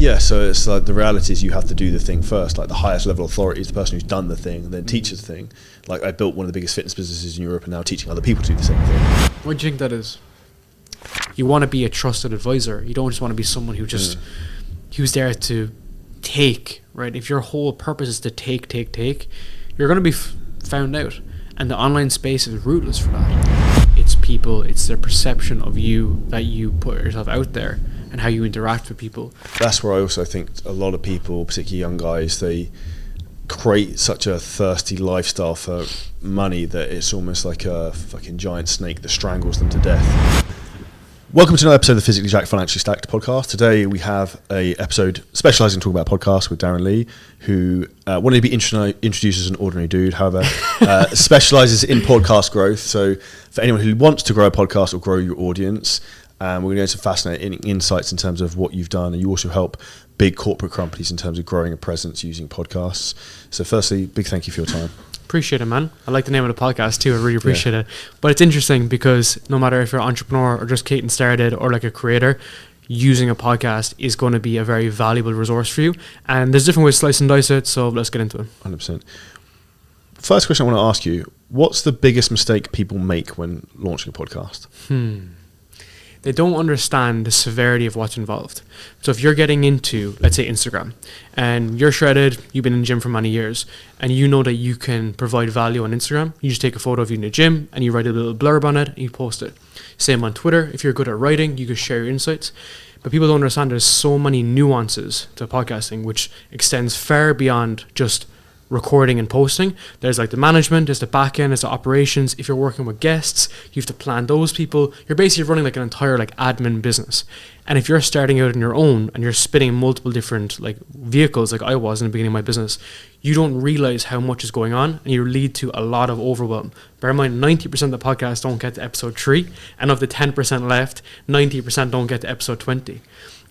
Yeah, so it's like the reality is you have to do the thing first. Like the highest level authority is the person who's done the thing and then teaches the thing. Like I built one of the biggest fitness businesses in Europe and now teaching other people to do the same thing. What do you think that is? You want to be a trusted advisor. You don't just want to be someone who just who's there to take, right? If your whole purpose is to take, you're going to be found out. And the online space is ruthless for that. It's people, it's their perception of you, that you put yourself out there and how you interact with people. That's where I also think a lot of people, particularly young guys, they create such a thirsty lifestyle for money that it's almost like a fucking giant snake that strangles them to death. Welcome to another episode of the Physically Jacked Financially Stacked podcast. Today we have a episode specialising in talking about podcasts with Darren Lee, who wanted to be introduced as an ordinary dude, however, specialises in podcast growth. So for anyone who wants to grow a podcast or grow your audience, we're going to get some fascinating insights in terms of what you've done, and you also help big corporate companies in terms of growing a presence using podcasts. So firstly, big thank you for your time. Appreciate it, man. I like the name of the podcast too. I really appreciate it. But it's interesting because no matter if you're an entrepreneur or just getting started or like a creator, using a podcast is going to be a very valuable resource for you. And there's different ways to slice and dice it, so let's get into it. 100%. First question I want to ask you, what's the biggest mistake people make when launching a podcast? They don't understand the severity of what's involved. So if you're getting into, let's say, Instagram, and you're shredded, you've been in the gym for many years, and you know that you can provide value on Instagram, you just take a photo of you in the gym, and you write a little blurb on it, and you post it. Same on Twitter. If you're good at writing, you can share your insights. But people don't understand there's so many nuances to podcasting, which extends far beyond just recording and posting. There's like the management, there's the back end, there's the operations. If you're working with guests, you have to plan those people. You're basically running like an entire like admin business. And if you're starting out on your own and you're spinning multiple different like vehicles like I was in the beginning of my business, you don't realize how much is going on and you lead to a lot of overwhelm. Bear in mind, 90% of the podcasts don't get to episode 3, and of the 10% left, 90% don't get to episode 20.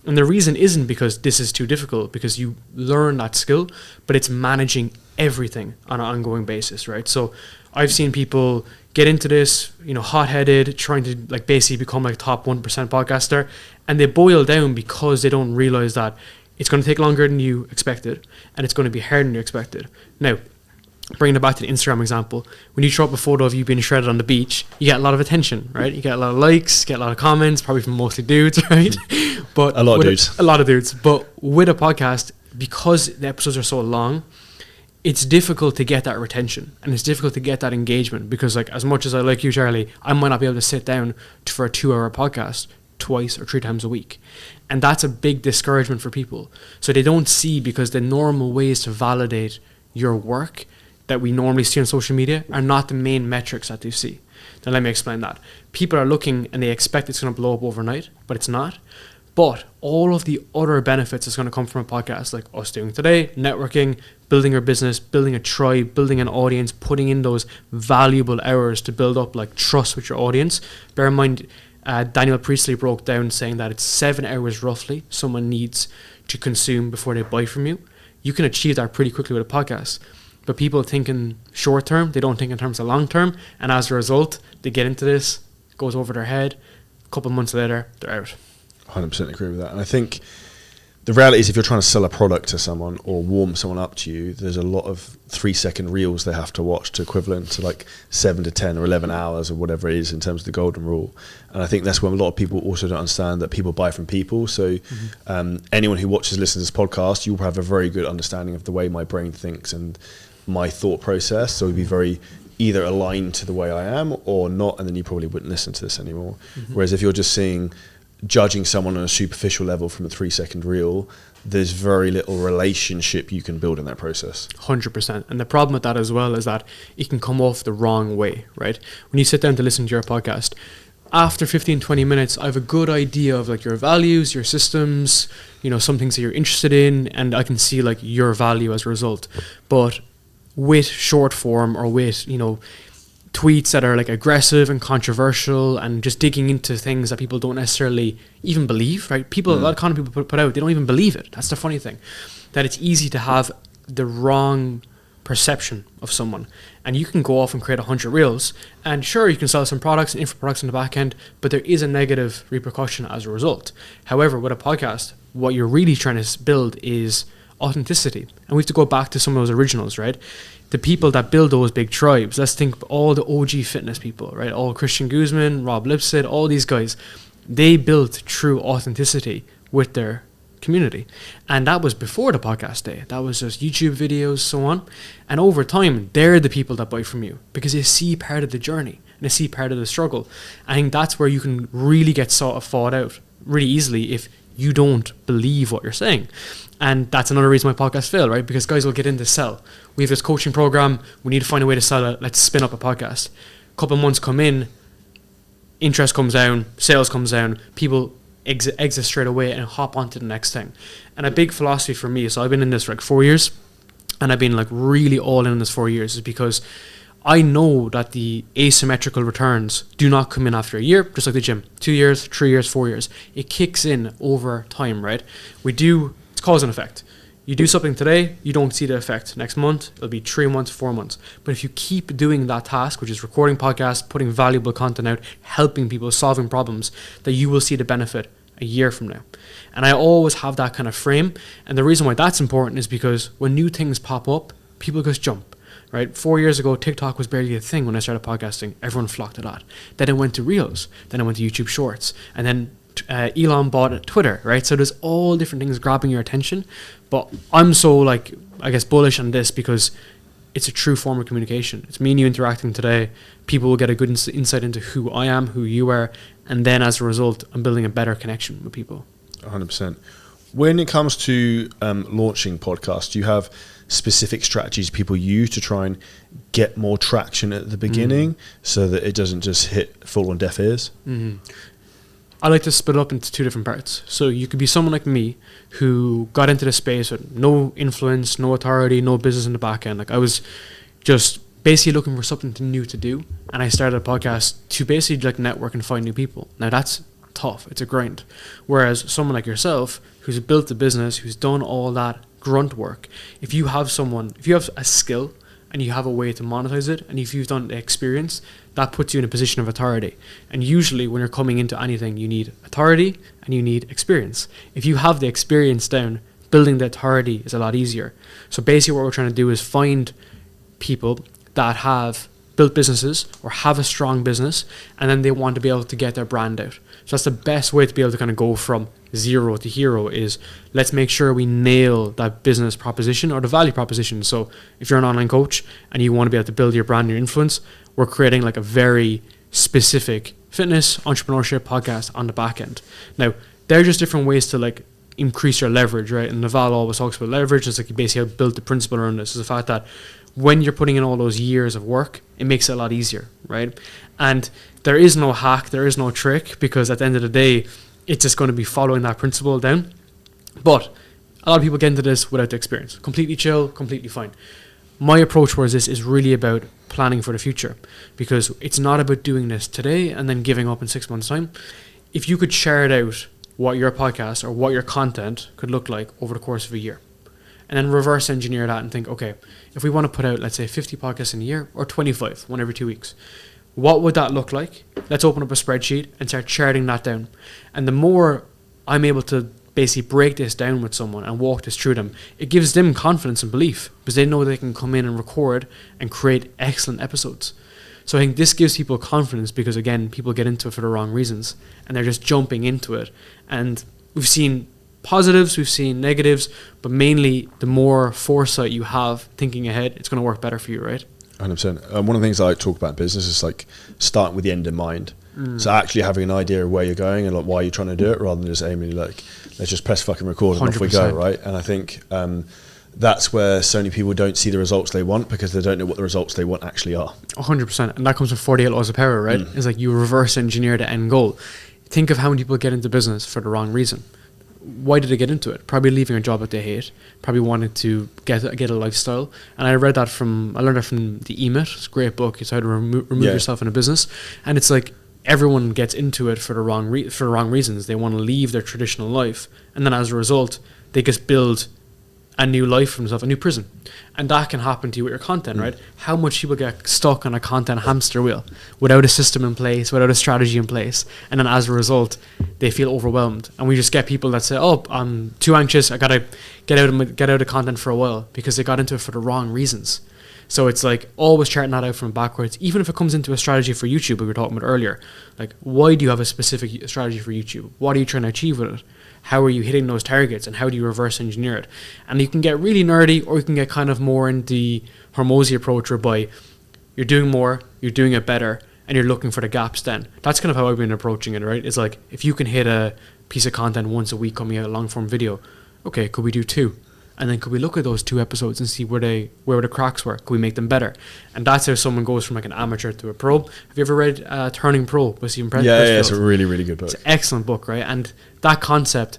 And the reason isn't because this is too difficult, because you learn that skill, but it's managing everything on an ongoing basis, right? So I've seen people get into this, hot-headed, trying to like basically become like top 1% podcaster, and they boil down because they don't realize that it's going to take longer than you expected, and it's going to be harder than you expected. Now, bringing it back to the Instagram example, when you throw up a photo of you being shredded on the beach, you get a lot of attention, right? You get a lot of likes, get a lot of comments, probably from mostly dudes, right? But a lot of dudes. But with a podcast, because the episodes are so long, it's difficult to get that retention and it's difficult to get that engagement, because like as much as I like you, Charlie, I might not be able to sit down for a 2-hour podcast twice or 3 times a week. And that's a big discouragement for people. So they don't see, because the normal ways to validate your work that we normally see on social media are not the main metrics that they see. Now let me explain that. People are looking and they expect it's going to blow up overnight, but it's not. But all of the other benefits is going to come from a podcast like us doing today, networking, building your business, building a tribe, building an audience, putting in those valuable hours to build up like trust with your audience. Bear in mind, Daniel Priestley broke down saying that it's 7 hours roughly someone needs to consume before they buy from you. You can achieve that pretty quickly with a podcast. But people think in short term, they don't think in terms of long term. And as a result, they get into this, it goes over their head. A couple of months later, they're out. 100% agree with that. And I think the reality is if you're trying to sell a product to someone or warm someone up to you, there's a lot of 3-second reels they have to watch to equivalent to like 7 to 10 or 11 hours or whatever it is in terms of the golden rule. And I think that's when a lot of people also don't understand that people buy from people. So anyone who watches, listens to this podcast, you'll have a very good understanding of the way my brain thinks and my thought process. So it'd be very either aligned to the way I am or not, and then you probably wouldn't listen to this anymore. Whereas if you're just judging someone on a superficial level from a 3-second reel, there's very little relationship you can build in that process. 100%. And the problem with that as well is that it can come off the wrong way, right? When you sit down to listen to your podcast, after 15-20 minutes, I have a good idea of like your values, your systems, some things that you're interested in, and I can see like your value as a result. But with short form or with, tweets that are like aggressive and controversial and just digging into things that people don't necessarily even believe, right? A lot of content people put out, they don't even believe it. That's the funny thing, that it's easy to have the wrong perception of someone. And you can go off and create 100 reels, and sure, you can sell some products and info products in the back end, but there is a negative repercussion as a result. However, with a podcast, what you're really trying to build is authenticity. And we have to go back to some of those originals, right? The people that build those big tribes, let's think all the OG fitness people, right? All Christian Guzman, Rob Lipset, all these guys, they built true authenticity with their community. And that was before the podcast day. That was just YouTube videos, so on. And over time, they're the people that buy from you because they see part of the journey and they see part of the struggle. I think that's where you can really get sort of fought out really easily if you don't believe what you're saying. And that's another reason my podcast failed, right? Because guys will get into sell. We have this coaching program. We need to find a way to sell it. Let's spin up a podcast. A couple of months come in, interest comes down, sales comes down, people exit straight away and hop onto the next thing. And a big philosophy for me, so I've been in this for like 4 years, and I've been like really all in this 4 years, is because I know that the asymmetrical returns do not come in after a year, just like the gym. 2 years, 3 years, 4 years. It kicks in over time, right? It's cause and effect. You do something today, you don't see the effect. Next month, it'll be 3 months, 4 months. But if you keep doing that task, which is recording podcasts, putting valuable content out, helping people, solving problems, that you will see the benefit a year from now. And I always have that kind of frame. And the reason why that's important is because when new things pop up, people just jump, right? 4 years ago, TikTok was barely a thing when I started podcasting. Everyone flocked to that. Then it went to Reels. Then it went to YouTube Shorts. And then Elon bought Twitter, right? So there's all different things grabbing your attention. But I'm so bullish on this because it's a true form of communication. It's me and you interacting today. People will get a good insight into who I am, who you are. And then as a result, I'm building a better connection with people. 100%. When it comes to launching podcasts, do you have specific strategies people use to try and get more traction at the beginning so that it doesn't just hit full on deaf ears? Mm-hmm. I like to split it up into two different parts. So you could be someone like me who got into the space with no influence, no authority, no business in the back end. Like I was just basically looking for something new to do. And I started a podcast to basically like network and find new people. Now that's tough. It's a grind. Whereas someone like yourself who's built a business, who's done all that grunt work, if you have a skill and you have a way to monetize it, and if you've done the experience, that puts you in a position of authority. And usually when you're coming into anything, you need authority and you need experience. If you have the experience down, building the authority is a lot easier. So basically what we're trying to do is find people that have built businesses or have a strong business, and then they want to be able to get their brand out. So that's the best way to be able to kind of go from zero to hero is let's make sure we nail that business proposition or the value proposition. So if you're an online coach and you want to be able to build your brand and your influence, we're creating like a very specific fitness entrepreneurship podcast on the back end. Now, they're just different ways to like increase your leverage, right? And Naval always talks about leverage. It's like you basically have built the principle around this. Is the fact that when you're putting in all those years of work, it makes it a lot easier, right? And there is no hack, there is no trick, because at the end of the day, it's just going to be following that principle down. But a lot of people get into this without the experience. Completely chill, completely fine. My approach towards this is really about planning for the future, because it's not about doing this today and then giving up in 6 months' time. If you could chart out what your podcast or what your content could look like over the course of a year, and then reverse engineer that and think, okay, if we want to put out, let's say 50 podcasts in a year or 25, one every 2 weeks, what would that look like? Let's open up a spreadsheet and start charting that down. And the more I'm able to basically break this down with someone and walk this through them, it gives them confidence and belief because they know they can come in and record and create excellent episodes. So I think this gives people confidence because, again, people get into it for the wrong reasons and they're just jumping into it. And we've seen positives, we've seen negatives, but mainly the more foresight you have thinking ahead, it's going to work better for you, right? 100%. One of the things I like to talk about in business is like starting with the end in mind. So actually having an idea of where you're going and like why you're trying to do it, rather than just aiming like, let's just press fucking record and 100%. Off we go, right? And I think that's where so many people don't see the results they want because they don't know what the results they want actually are. 100%. And that comes from 48 Laws of Power, right? It's like you reverse engineer the end goal. Think of how many people get into business for the wrong reason. Why did they get into it? Probably leaving a job that they hate, probably wanted to get a lifestyle. And I learned that from the E-Myth. It's a great book. It's how to remove yourself in a business. And it's like everyone gets into it for the wrong reasons. They want to leave their traditional life. And then as a result, they just build a new life for themselves, a new prison. And that can happen to you with your content, right? How much people get stuck on a content hamster wheel without a system in place, without a strategy in place. And then as a result, they feel overwhelmed. And we just get people that say, oh, I'm too anxious. I got to get out of content for a while, because they got into it for the wrong reasons. So it's like always charting that out from backwards, even if it comes into a strategy for YouTube we were talking about earlier. Like, why do you have a specific strategy for YouTube? What are you trying to achieve with it? How are you hitting those targets, and how do you reverse engineer it? And you can get really nerdy, or you can get kind of more in the Hormozy approach, whereby you're doing more, you're doing it better, and you're looking for the gaps then. That's kind of how I've been approaching it, right? It's like, if you can hit a piece of content once a week coming out, a long form video, okay, could we do 2? And then could we look at those 2 episodes and see where the cracks were? Could we make them better? And that's how someone goes from like an amateur to a pro. Have you ever read Turning Pro by Stephen Pressfield? Yeah, it's a really, really good book. It's an excellent book, right? And that concept,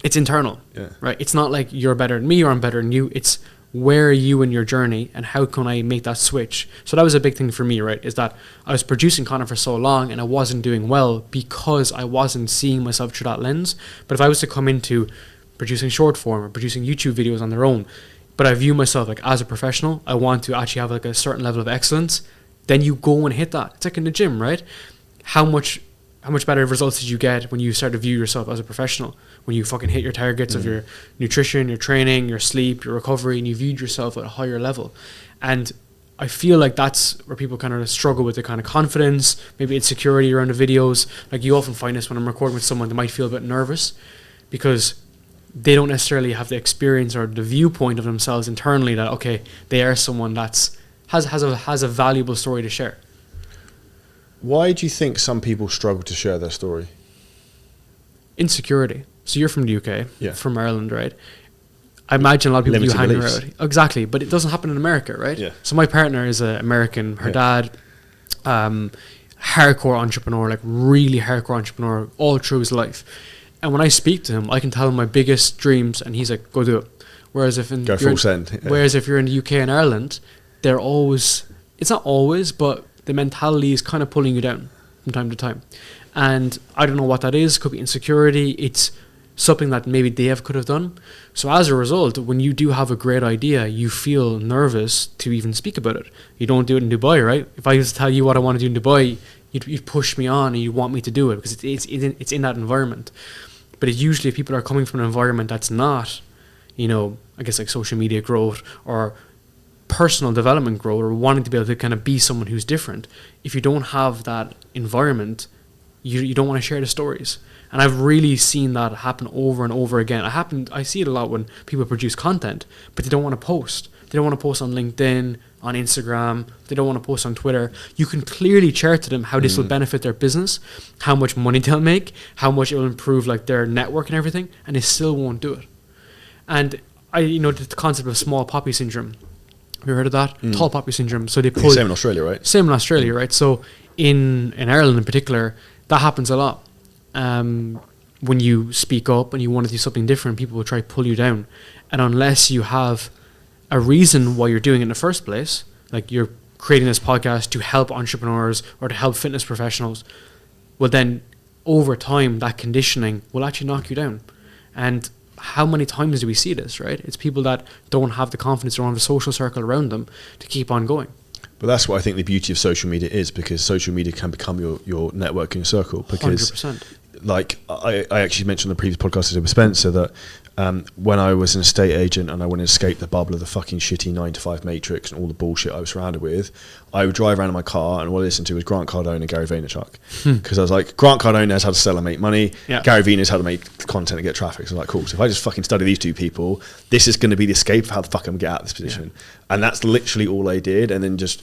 it's internal, right? It's not like you're better than me or I'm better than you. It's where are you in your journey, and how can I make that switch? So that was a big thing for me, right? Is that I was producing content for so long and I wasn't doing well because I wasn't seeing myself through that lens. But if I was to come into producing short form or producing YouTube videos on their own, but I view myself like as a professional, I want to actually have like a certain level of excellence, then you go and hit that. It's like in the gym, right? How much better results did you get when you start to view yourself as a professional? When you fucking hit your targets of your nutrition, your training, your sleep, your recovery, and you viewed yourself at a higher level. And I feel like that's where people kind of struggle with the kind of confidence, maybe insecurity around the videos. Like, you often find this when I'm recording with someone, they might feel a bit nervous because they don't necessarily have the experience or the viewpoint of themselves internally that, okay, they are someone that's has a valuable story to share. Why do you think some people struggle to share their story? Insecurity. So you're from the UK, from Ireland, right? I imagine a lot of people Limited hang beliefs. around. Exactly, but it doesn't happen in America, right? Yeah. So my partner is an American. Her dad, hardcore entrepreneur, like really hardcore entrepreneur all through his life. And when I speak to him, I can tell him my biggest dreams, and he's like, "Go do it." Whereas if you're in the UK and Ireland, they're always, it's not always, but the mentality is kind of pulling you down from time to time. And I don't know what that is. Could be insecurity. It's something that maybe they could have done. So as a result, when you do have a great idea, you feel nervous to even speak about it. You don't do it in Dubai, right? If I used to tell you what I want to do in Dubai, you'd push me on and you want me to do it because it's in that environment. But it's usually if people are coming from an environment that's not, I guess like social media growth or personal development growth, or wanting to be able to kind of be someone who's different. If you don't have that environment, you don't want to share the stories. And I've really seen that happen over and over again. I see it a lot when people produce content, but they don't want to post. They don't want to post on LinkedIn, on Instagram. They don't want to post on Twitter. You can clearly chart to them how this will benefit their business, how much money they'll make, how much it will improve like their network and everything, and they still won't do it. And the concept of small poppy syndrome. Have you heard of that? Tall poppy syndrome. So they pull. Same in Australia, right? Same in Australia, right? So in Ireland in particular, that happens a lot. When you speak up and you want to do something different, people will try to pull you down. And unless you have a reason why you're doing it in the first place, like you're creating this podcast to help entrepreneurs or to help fitness professionals, well then over time that conditioning will actually knock you down. And how many times do we see this, right? It's people that don't have the confidence, don't have a social circle around them to keep on going. But that's what I think the beauty of social media is, because social media can become your networking circle. Because 100%. Like I actually mentioned on the previous podcast with Spencer that when I was an estate agent and I wanted to escape the bubble of the fucking shitty 9-to-5 matrix and all the bullshit I was surrounded with, I would drive around in my car and what I listened to was Grant Cardone and Gary Vaynerchuk. Because I was like, Grant Cardone knows how to sell and make money. Yeah. Gary Vee knows how to make content and get traffic. So I was like, cool. So if I just fucking study these two people, this is going to be the escape of how the fuck I'm going to get out of this position. Yeah. And that's literally all I did. And then just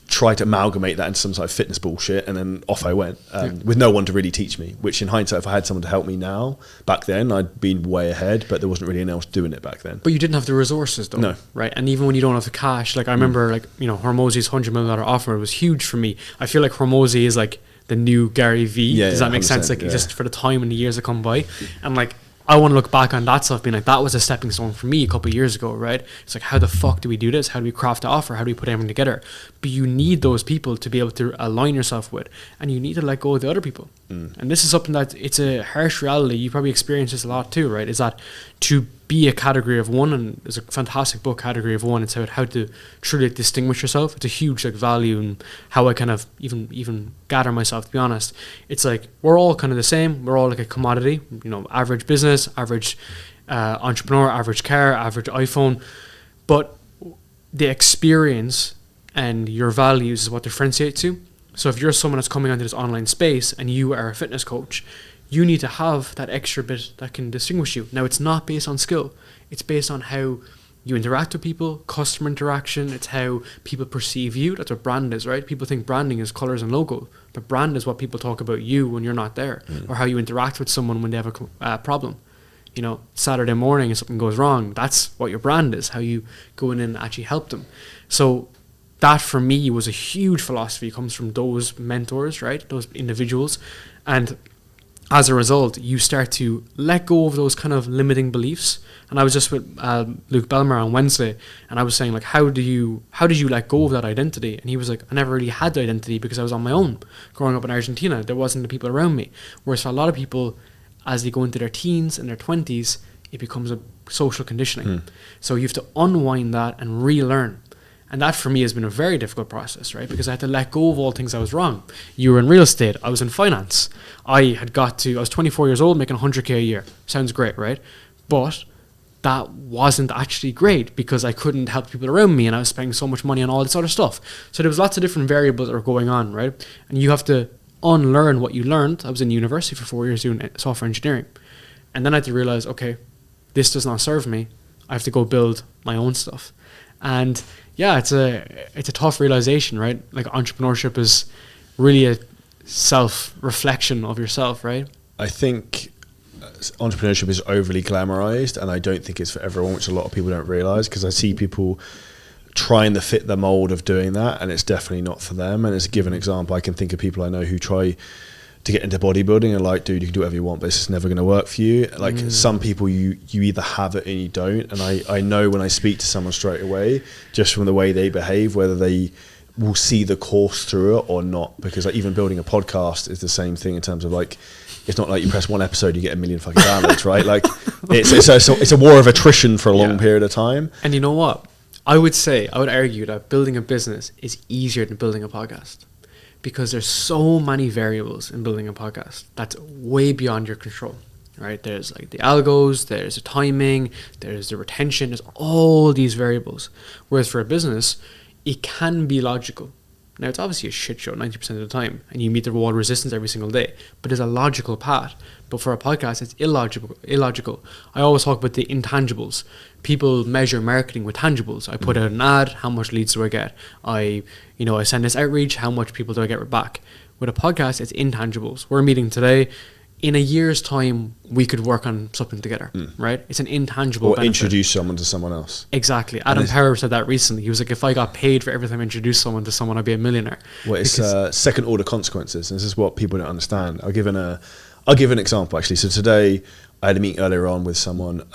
try to amalgamate that into some sort of fitness bullshit, and then off I went with no one to really teach me, which in hindsight, if I had someone to help me now, back then I'd been way ahead, but there wasn't really anyone else doing it back then. But you didn't have the resources though. No. Right? And even when you don't have the cash, like I remember Hormozy's $100 million offer was huge for me. I feel like Hormozy is like the new Gary Vee. Does that make sense? Like just for the time and the years that come by. And like I want to look back on that stuff being like, that was a stepping stone for me a couple of years ago, right? It's like, how the fuck do we do this? How do we craft the offer? How do we put everything together? But you need those people to be able to align yourself with, and you need to let go of the other people. And this is something that it's a harsh reality. You probably experience this a lot too, right? Is that to be a category of one, and there's a fantastic book, Category of One. It's about how to truly distinguish yourself. It's a huge like value in how I kind of even gather myself, to be honest. It's like we're all kind of the same. We're all like a commodity, you know, average business, average entrepreneur, average car, average iPhone. But the experience and your values is what differentiates you. So if you're someone that's coming onto this online space and you are a fitness coach, you need to have that extra bit that can distinguish you. Now, it's not based on skill. It's based on how you interact with people, customer interaction. It's how people perceive you. That's what brand is, right? People think branding is colors and logo. But brand is what people talk about you when you're not there, or how you interact with someone when they have a problem. You know, Saturday morning if something goes wrong, that's what your brand is, how you go in and actually help them. So that for me was a huge philosophy. It comes from those mentors, right? Those individuals. And as a result, you start to let go of those kind of limiting beliefs. And I was just with Luke Belmar on Wednesday, and I was saying, like, how did you let go of that identity? And he was like, I never really had the identity because I was on my own. Growing up in Argentina, there wasn't the people around me. Whereas for a lot of people, as they go into their teens and their 20s, it becomes a social conditioning. So you have to unwind that and relearn. And that for me has been a very difficult process, right? Because I had to let go of all things I was wrong. You were in real estate. I was in finance. I was 24 years old making 100K a year. Sounds great, right? But that wasn't actually great because I couldn't help people around me and I was spending so much money on all this other stuff. So there was lots of different variables that were going on, right? And you have to unlearn what you learned. I was in university for 4 years doing software engineering. And then I had to realize, okay, this does not serve me. I have to go build my own stuff. And yeah, it's a tough realization, right? Like entrepreneurship is really a self-reflection of yourself, right? I think entrepreneurship is overly glamorized, and I don't think it's for everyone, which a lot of people don't realize, because I see people trying to fit the mold of doing that, and it's definitely not for them. And as a given example, I can think of people I know who try to get into bodybuilding and like, dude, you can do whatever you want, but it's just never going to work for you. Like some people, you either have it and you don't. And I know when I speak to someone straight away, just from the way they behave, whether they will see the course through it or not. Because like even building a podcast is the same thing in terms of like, it's not like you press one episode, you get 1 million fucking downloads, right? Like it's a war of attrition for a long period of time. And you know what? I would argue that building a business is easier than building a podcast. Because there's so many variables in building a podcast that's way beyond your control, right? There's like the algos, there's the timing, there's the retention, there's all these variables. Whereas for a business, it can be logical. Now, it's obviously a shit show 90% of the time, and you meet the wall of resistance every single day, but there's a logical path. But for a podcast, it's illogical. I always talk about the intangibles. People measure marketing with tangibles. I put out an ad, how much leads do I get? I send this outreach, how much people do I get back? With a podcast, it's intangibles. We're meeting today. In a year's time, we could work on something together, right? It's an intangible or benefit. Introduce someone to someone else. Exactly. Adam Power said that recently. He was like, if I got paid for every time I introduced someone to someone, I'd be a millionaire. Well, it's second order consequences. And this is what people don't understand. I'll give an example, actually. So today, I had a meeting earlier on with someone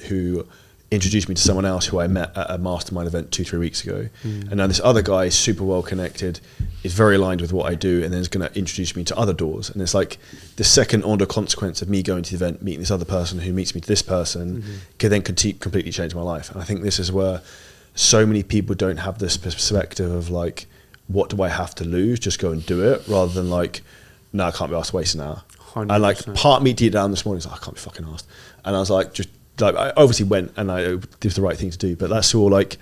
who introduced me to someone else who I met at a mastermind event 2-3 weeks ago. And now this other guy is super well connected, is very aligned with what I do, and then is going to introduce me to other doors. And it's like the second order consequence of me going to the event, meeting this other person who meets me to this person, can then completely change my life. And I think this is where so many people don't have this perspective of like, what do I have to lose? Just go and do it, rather than like, no, I can't be asked to waste an hour. 100%. And like part of me deep down this morning was like, I can't be fucking asked. And I was like, I obviously went and I did the right thing to do, but that's all like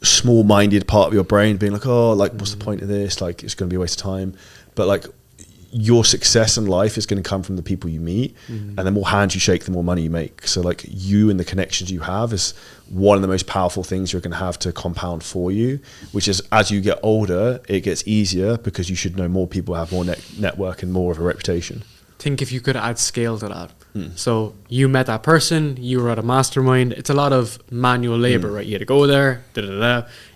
small-minded part of your brain being like, oh, like what's the point of this? Like it's going to be a waste of time. But like your success in life is going to come from the people you meet, and the more hands you shake, the more money you make. So like you and the connections you have is one of the most powerful things you're going to have to compound for you, which is as you get older, it gets easier because you should know more people, have more network and more of a reputation. Think if you could add scale to that. So you met that person, you were at a mastermind. It's a lot of manual labor, right? You had to go there,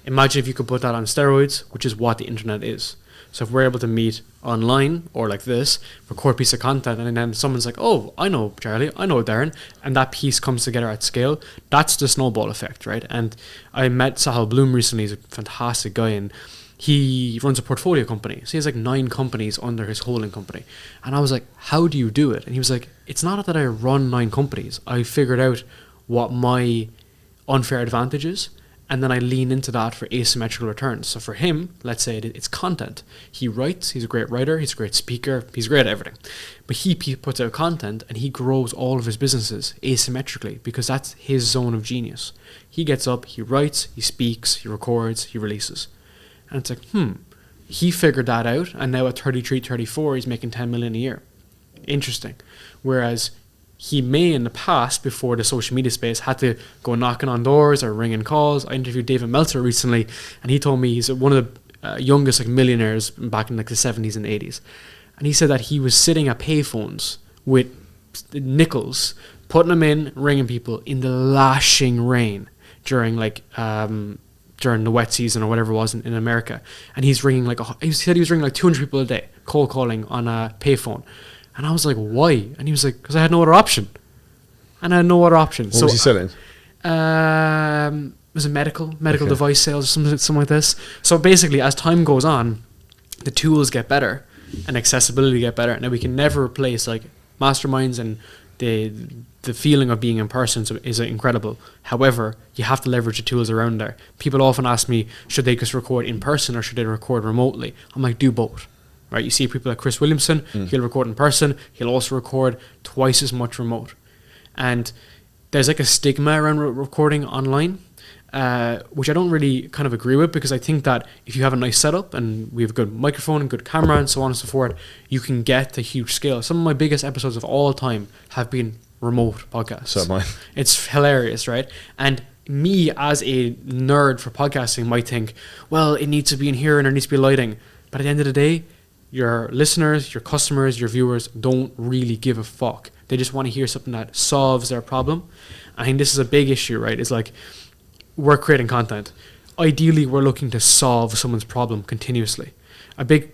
Imagine if you could put that on steroids, which is what the internet is. So if we're able to meet online or like this, record a piece of content, and then someone's like, oh, I know Charlie, I know Darren, and that piece comes together at scale, that's the snowball effect, right? And I met Sahal Bloom recently. He's a fantastic guy, and he runs a portfolio company. So he has like 9 companies under his holding company. And I was like, how do you do it? And he was like, it's not that I run 9 companies. I figured out what my unfair advantage is, and then I lean into that for asymmetrical returns. So for him, let's say it's content. He writes, he's a great writer, he's a great speaker, he's great at everything. But he puts out content and he grows all of his businesses asymmetrically because that's his zone of genius. He gets up, he writes, he speaks, he records, he releases. And it's like, he figured that out, and now at 33, 34, he's making 10 million a year. Interesting. Whereas he may in the past, before the social media space, had to go knocking on doors or ringing calls. I interviewed David Meltzer recently, and he told me he's one of the youngest like millionaires back in like the 70s and 80s. And he said that he was sitting at payphones with nickels, putting them in, ringing people in the lashing rain during like during the wet season or whatever it was in America. And he's ringing he said he was ringing like 200 people a day, cold calling on a payphone. And I was like, why? And he was like, because I had no other option. And I had no other option. What was he selling? It was a medical device sales or something like this. So basically, as time goes on, the tools get better and accessibility get better. Now we can never replace like masterminds, and the feeling of being in person is incredible. However, you have to leverage the tools around there. People often ask me, should they just record in person or should they record remotely? I'm like, do both. Right, you see people like Chris Williamson, he'll record in person, he'll also record twice as much remote. And there's like a stigma around recording online, which I don't really kind of agree with, because I think that if you have a nice setup and we have a good microphone and good camera and so on and so forth, you can get to huge scale. Some of my biggest episodes of all time have been remote podcasts. So mine. It's hilarious, right? And me as a nerd for podcasting might think, well, it needs to be in here and there needs to be lighting. But at the end of the day, your listeners, your customers, your viewers don't really give a fuck. They just want to hear something that solves their problem. I think this is a big issue, right? It's like, we're creating content. Ideally, we're looking to solve someone's problem continuously. A big,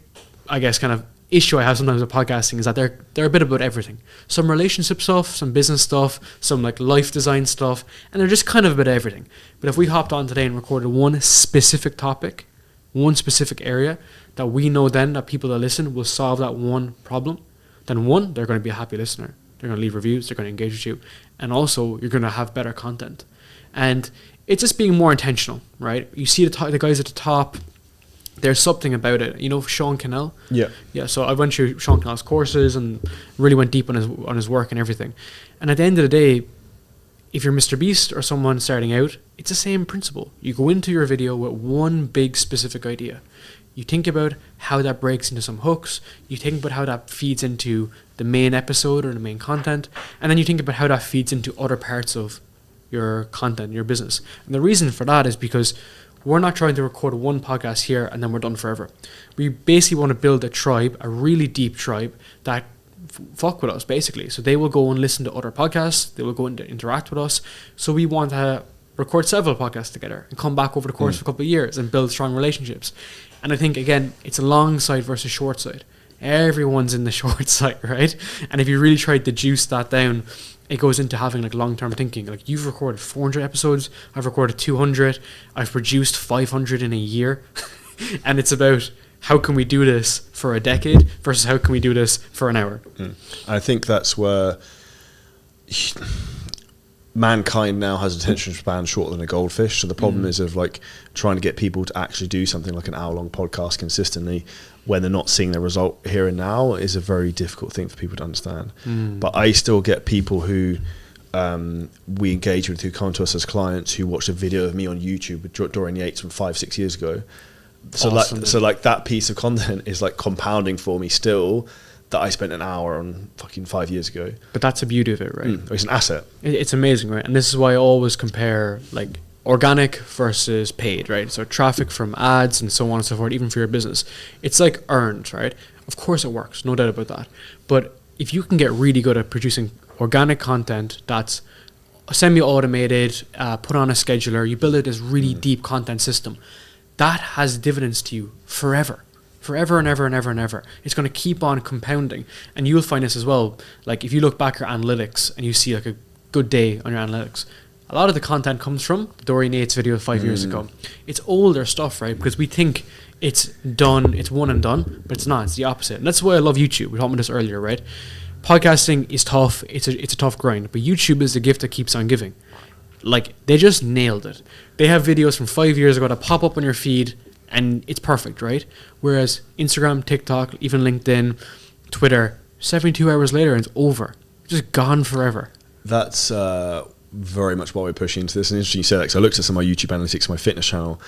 I guess, kind of issue I have sometimes with podcasting is that they're a bit about everything. Some relationship stuff, some business stuff, some like life design stuff, and they're just kind of about everything. But if we hopped on today and recorded one specific topic, one specific area, that we know then that people that listen will solve that one problem, then one, they're going to be a happy listener. They're going to leave reviews, they're going to engage with you, and also you're going to have better content. And it's just being more intentional, right? You see the guys at the top, there's something about it. You know Sean Cannell? Yeah. So I went through Sean Cannell's courses and really went deep on his work and everything. And at the end of the day, if you're Mr. Beast or someone starting out, it's the same principle. You go into your video with one big specific idea. You think about how that breaks into some hooks. You think about how that feeds into the main episode or the main content. And then you think about how that feeds into other parts of your content, your business. And the reason for that is because we're not trying to record one podcast here and then we're done forever. We basically want to build a tribe, a really deep tribe that fuck with us, basically. So they will go and listen to other podcasts. They will go and interact with us. So we want to record several podcasts together and come back over the course of a couple of years and build strong relationships. And I think, again, it's a long side versus short side. Everyone's in the short side, right? And if you really try to juice that down, it goes into having like long-term thinking. Like, you've recorded 400 episodes, I've recorded 200, I've produced 500 in a year. And it's about how can we do this for a decade versus how can we do this for an hour. I think that's where mankind now has attention span shorter than a goldfish. So the problem is of like trying to get people to actually do something like an hour-long podcast consistently when they're not seeing the result here and now is a very difficult thing for people to understand. But I still get people who we engage with, who come to us as clients, who watch a video of me on YouTube with Dorian Yates from 5-6 years ago. So awesome, like that piece of content is like compounding for me still, that I spent an hour on fucking 5 years ago. But that's the beauty of it, right? It's an asset. It's amazing, right? And this is why I always compare like organic versus paid, right? So traffic from ads and so on and so forth, even for your business. It's like earned, right? Of course it works, no doubt about that. But if you can get really good at producing organic content that's semi-automated, put on a scheduler, you build it this really deep content system, that has dividends to you forever and ever and ever and ever. It's going to keep on compounding. And you'll find this as well. Like if you look back at your analytics and you see like a good day on your analytics, a lot of the content comes from the Dorian Yates video 5 years ago. It's older stuff, right? Because we think it's done, it's one and done, but it's not. It's the opposite. And that's why I love YouTube. We talked about this earlier, right? Podcasting is tough. It's a tough grind, but YouTube is the gift that keeps on giving. Like, they just nailed it. They have videos from 5 years ago that pop up on your feed, and it's perfect, right? Whereas Instagram, TikTok, even LinkedIn, Twitter, 72 hours later, and it's over. Just gone forever. That's very much why we're pushing into this. And interesting you said that, because I looked at some of my YouTube analytics on my fitness channel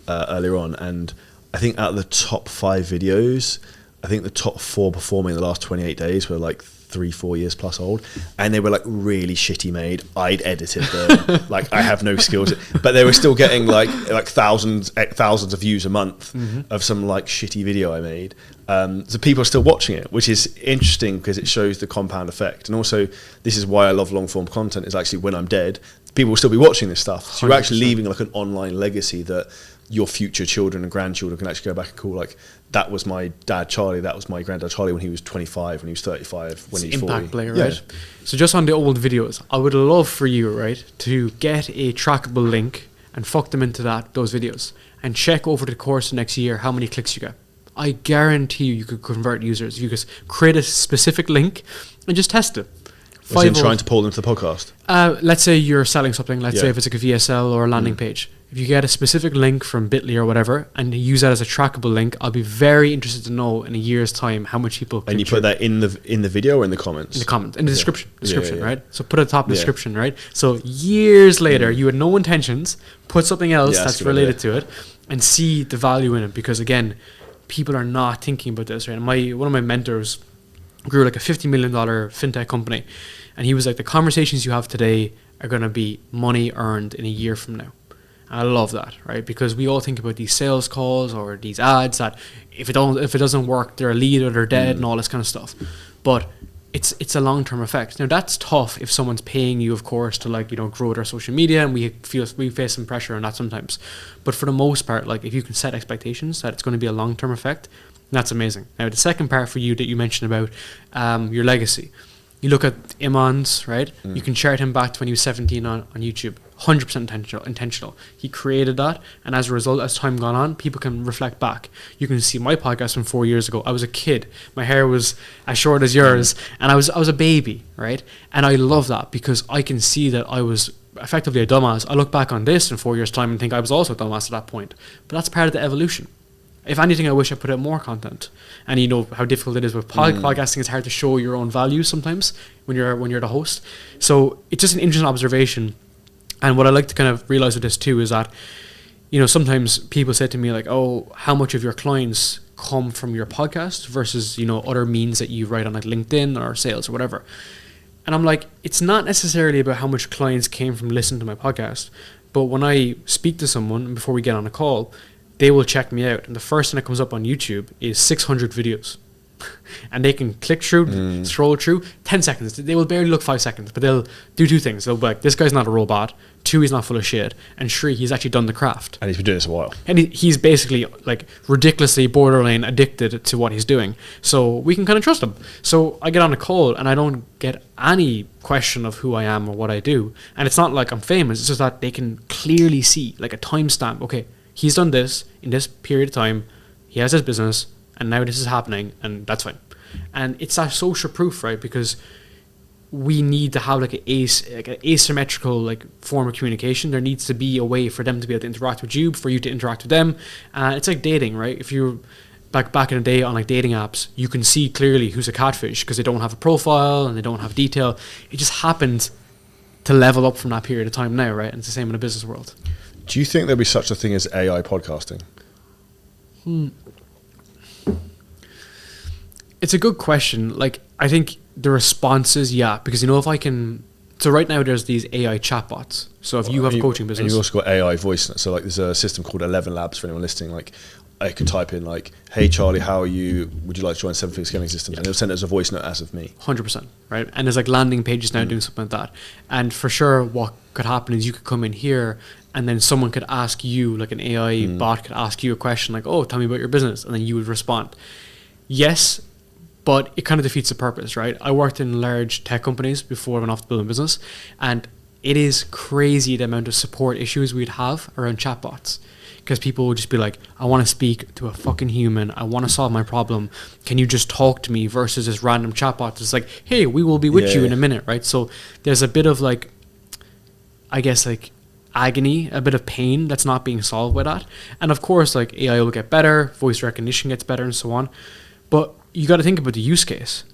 earlier on, and I think out of the top 5 videos, I think the top 4 performing in the last 28 days were like 3-4 years plus old, and they were like really shitty made. I'd edited them. Like, I have no skills, but they were still getting like thousands of views a month of some like shitty video I made. So people are still watching it, which is interesting because it shows the compound effect. And also, this is why I love long form content, is actually when I'm dead, people will still be watching this stuff. So you're actually leaving like an online legacy that your future children and grandchildren can actually go back and call, like, that was my dad Charlie, that was my granddad Charlie when he was 25, when he was 35, when he was 40. Impact player, right? So just on the old videos, I would love for you, right, to get a trackable link and fuck them into those videos and check over the course of next year how many clicks you get. I guarantee you could convert users. You could create a specific link and just test it. Trying to pull them to the podcast. Let's say you're selling something. Let's say if it's like a VSL or a landing page. If you get a specific link from Bitly or whatever and use that as a trackable link, I'll be very interested to know in a year's time how much people click. And you put that in the video or in the comments? In the comments, in the description, right? So put at the top of the description, right? So years later, you had no intentions, put something else that's related to it, and see the value in it. Because again, people are not thinking about this, right? And one of my mentors grew like a $50 million fintech company, and he was like, the conversations you have today are going to be money earned in a year from now. And I love that, right? Because we all think about these sales calls or these ads that if it doesn't work, they're a lead or they're dead and all this kind of stuff. But it's a long-term effect. Now that's tough if someone's paying you, of course, to like, grow their social media, and we face some pressure on that sometimes. But for the most part, like, if you can set expectations that it's going to be a long-term effect, that's amazing. Now the second part for you that you mentioned about your legacy, you look at Iman's, right? You can chart him back to when he was 17 on YouTube. 100% intentional. He created that, and as a result, as time gone on, people can reflect back. You can see my podcast from 4 years ago. I was a kid. My hair was as short as yours, and I was a baby, right? And I love that because I can see that I was effectively a dumbass. I look back on this in 4 years' time and think I was also a dumbass at that point. But that's part of the evolution. If anything, I wish I put out more content. And you know how difficult it is with podcasting. It's hard to show your own value sometimes when you're the host. So it's just an interesting observation. And what I like to kind of realize with this too is that, sometimes people say to me like, oh, how much of your clients come from your podcast versus, other means that you write on like LinkedIn or sales or whatever. And I'm like, it's not necessarily about how much clients came from listening to my podcast. But when I speak to someone before we get on a call, they will check me out. And the first thing that comes up on YouTube is 600 videos. And they can click through, scroll through 10 seconds. They will barely look 5 seconds, but they'll do 2 things. They'll be like, this guy's not a robot. 2, he's not full of shit. And 3, he's actually done the craft. And he's been doing this a while. And he's basically like ridiculously borderline addicted to what he's doing. So we can kind of trust him. So I get on a call and I don't get any question of who I am or what I do. And it's not like I'm famous. It's just that they can clearly see like a timestamp. Okay, he's done this in this period of time. He has his business. And now this is happening, and that's fine. And it's that social proof, right? Because we need to have like an asymmetrical like form of communication. There needs to be a way for them to be able to interact with you, for you to interact with them. It's like dating, right? If you're back in the day on like dating apps, you can see clearly who's a catfish because they don't have a profile and they don't have detail. It just happened to level up from that period of time now, right? And it's the same in the business world. Do you think there'll be such a thing as AI podcasting? It's a good question. Like, I think the response is yeah, because if I can. So right now there's these AI chatbots. So if you have a coaching business, and you've also got AI voice. So like there's a system called 11 Labs for anyone listening. Like I could type in like, "Hey Charlie, how are you? Would you like to join 7-figure scaling systems?" And it'll send it as a voice note as of me. 100%, right? And there's like landing pages now doing something like that. And for sure, what could happen is you could come in here, and then someone could ask you, like an AI bot could ask you a question like, "Oh, tell me about your business," and then you would respond. Yes. But it kind of defeats the purpose, right? I worked in large tech companies before I went off to build a business, and it is crazy the amount of support issues we'd have around chatbots. because people will just be like, I want to speak to a fucking human. I want to solve my problem. Can you just talk to me? Versus this random chatbot that's like, hey, we will be with you in a minute, right? So there's a bit of like, I guess like agony, a bit of pain that's not being solved by that. And of course, like AI will get better, voice recognition gets better and so on. But you got to think about the use case.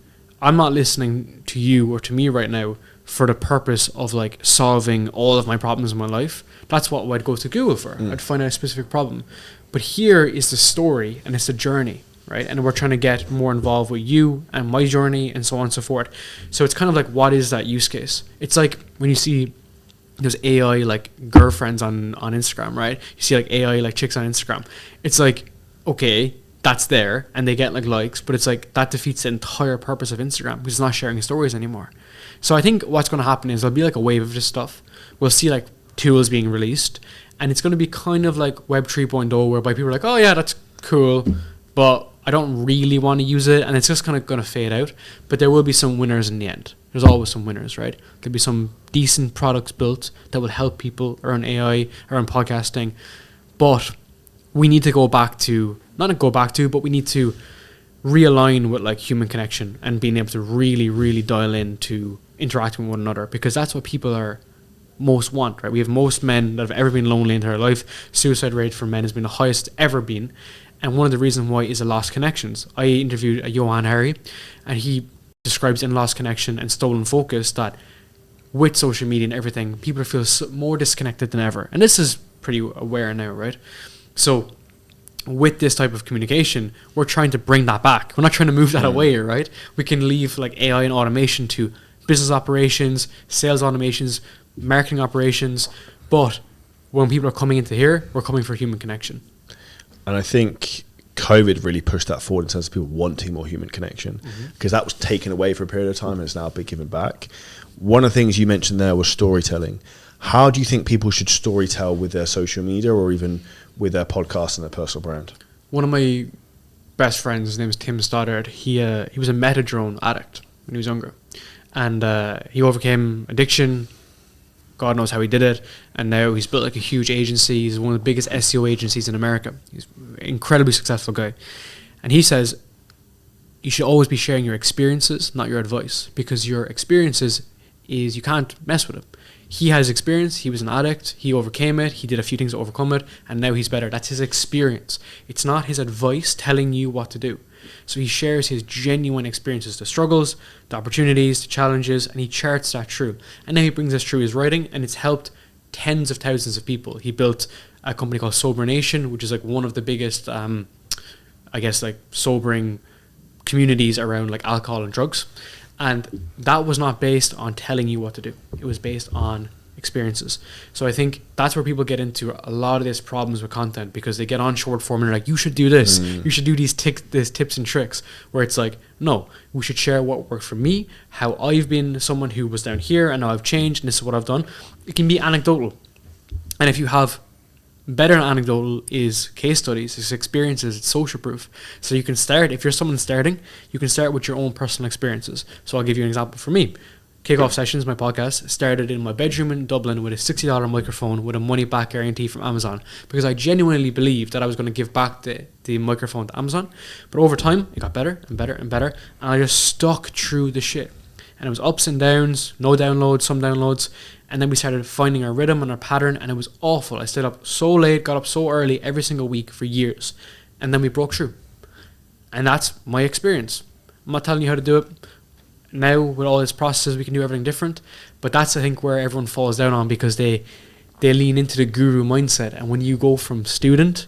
I'm not listening to you or to me right now for the purpose of like solving all of my problems in my life. That's what I'd go to Google for. I'd find out a specific problem. But here is the story and it's the journey, right? And we're trying to get more involved with you and my journey and so on and so forth. So it's kind of like, what is that use case? It's like when you see those AI like girlfriends on Instagram, right? You see like AI like chicks on Instagram. It's like, okay, that's there and they get like likes, but it's like that defeats the entire purpose of Instagram because it's not sharing stories anymore. So I think what's going to happen is there'll be like a wave of this stuff. We'll see like tools being released and it's going to be kind of like Web 3.0 whereby people are like, oh yeah, that's cool, but I don't really want to use it, and it's just kind of going to fade out. But there will be some winners in the end. There's always some winners, right? There'll be some decent products built that will help people around AI, around podcasting. But we need to go back to, but we need to realign with like human connection and being able to really, really dial into interacting with one another, because that's what people are most want, right? We have most men that have ever been lonely in their life. Suicide rate for men has been the highest it's ever been. And one of the reasons why is the lost connections. I interviewed a Johan Harry, and he describes in lost connection and stolen focus that with social media and everything, people feel more disconnected than ever. And this is pretty aware now, right? So with this type of communication, we're trying to bring that back. We're not trying to move that away, right? We can leave like AI and automation to business operations, sales automations, marketing operations. But when people are coming into here, we're coming for human connection. And I think COVID really pushed that forward in terms of people wanting more human connection, because that was taken away for a period of time and it's now been given back. One of the things you mentioned there was storytelling. How do you think people should storytell with their social media or even with their podcast and their personal brand? One of my best friends, his name is Tim Stoddard, he was a Metadrone addict when he was younger. And he overcame addiction. God knows how he did it, and now he's built like a huge agency. He's one of the biggest SEO agencies in America. He's an incredibly successful guy. And he says you should always be sharing your experiences, not your advice, because your experiences is, you can't mess with it. He has experience, he was an addict, he overcame it, he did a few things to overcome it, and now he's better. That's his experience. It's not his advice telling you what to do. So he shares his genuine experiences, the struggles, the opportunities, the challenges, and he charts that through. And then he brings us through his writing, and it's helped tens of thousands of people. He built a company called Sober Nation, which is like one of the biggest, I guess, like sobering communities around like alcohol and drugs. And that was not based on telling you what to do. It was based on experiences. So I think that's where people get into a lot of these problems with content, because they get on short form and they're like, you should do this, you should do these tips and tricks, where it's like, no, we should share what worked for me, how I've been someone who was down here and now I've changed and this is what I've done. It can be anecdotal. And if you have better than anecdotal is case studies, it's experiences, it's social proof. So you can start, if you're someone starting, you can start with your own personal experiences. So I'll give you an example for me. Kickoff Sessions, my podcast, started in my bedroom in Dublin with a $60 microphone with a money back guarantee from Amazon, because I genuinely believed that I was going to give back the microphone to Amazon. But over time, it got better and better and better, and I just stuck through the shit. And it was ups and downs, no downloads, some downloads, and then we started finding our rhythm and our pattern, and it was awful. I stayed up so late, got up so early every single week for years, and then we broke through. And that's my experience. I'm not telling you how to do it. Now with all these processes, we can do everything different, but that's, I think, where everyone falls down on, because they lean into the guru mindset. And when you go from student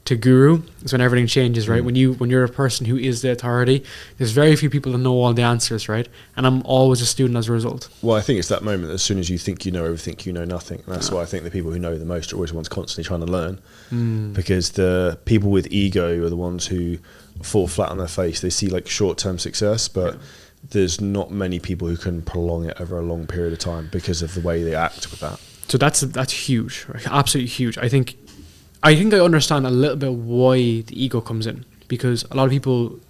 to guru, is when everything changes, right? When you're a person who is the authority, there's very few people that know all the answers, right? And I'm always a student as a result. Well, I think it's that moment, as soon as you think you know everything, you know nothing. And that's why I think the people who know the most are always the ones constantly trying to learn, because the people with ego are the ones who fall flat on their face. They see like short-term success, but there's not many people who can prolong it over a long period of time because of the way they act with that. So that's huge, right? Absolutely huge. I think I understand a little bit why the ego comes in, because a lot of people,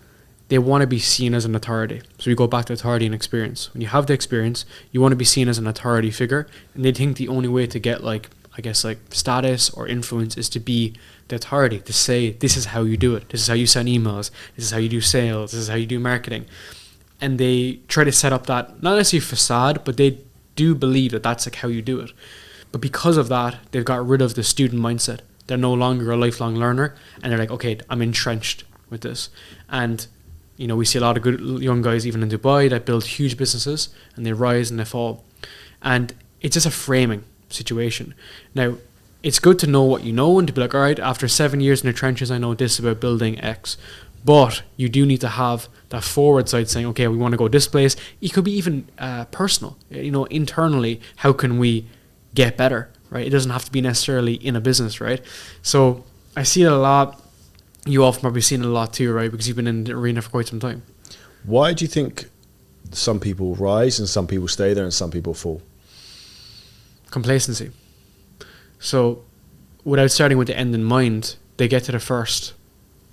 they want to be seen as an authority. So we go back to authority and experience. When you have the experience, you want to be seen as an authority figure, and they think the only way to get like I guess, like status or influence is to be the authority, to say this is how you do it, this is how you send emails, this is how you do sales, this is how you do marketing. And they try to set up that, not necessarily facade, but they do believe that that's like how you do it. But because of that, they've got rid of the student mindset. They're no longer a lifelong learner, and they're like, okay, I'm entrenched with this. And you know, we see a lot of good young guys even in Dubai that build huge businesses, and they rise and they fall. And it's just a framing situation. Now, it's good to know what you know and to be like, all right, after 7 years in the trenches, I know this about building X. But you do need to have that forward side saying, okay, we want to go this place. It could be even personal, you know, internally, how can we get better, right? It doesn't have to be necessarily in a business, right? So I see it a lot. You often probably seen it a lot too, right? Because you've been in the arena for quite some time. Why do you think some people rise and some people stay there and some people fall? Complacency. So without starting with the end in mind, they get to the first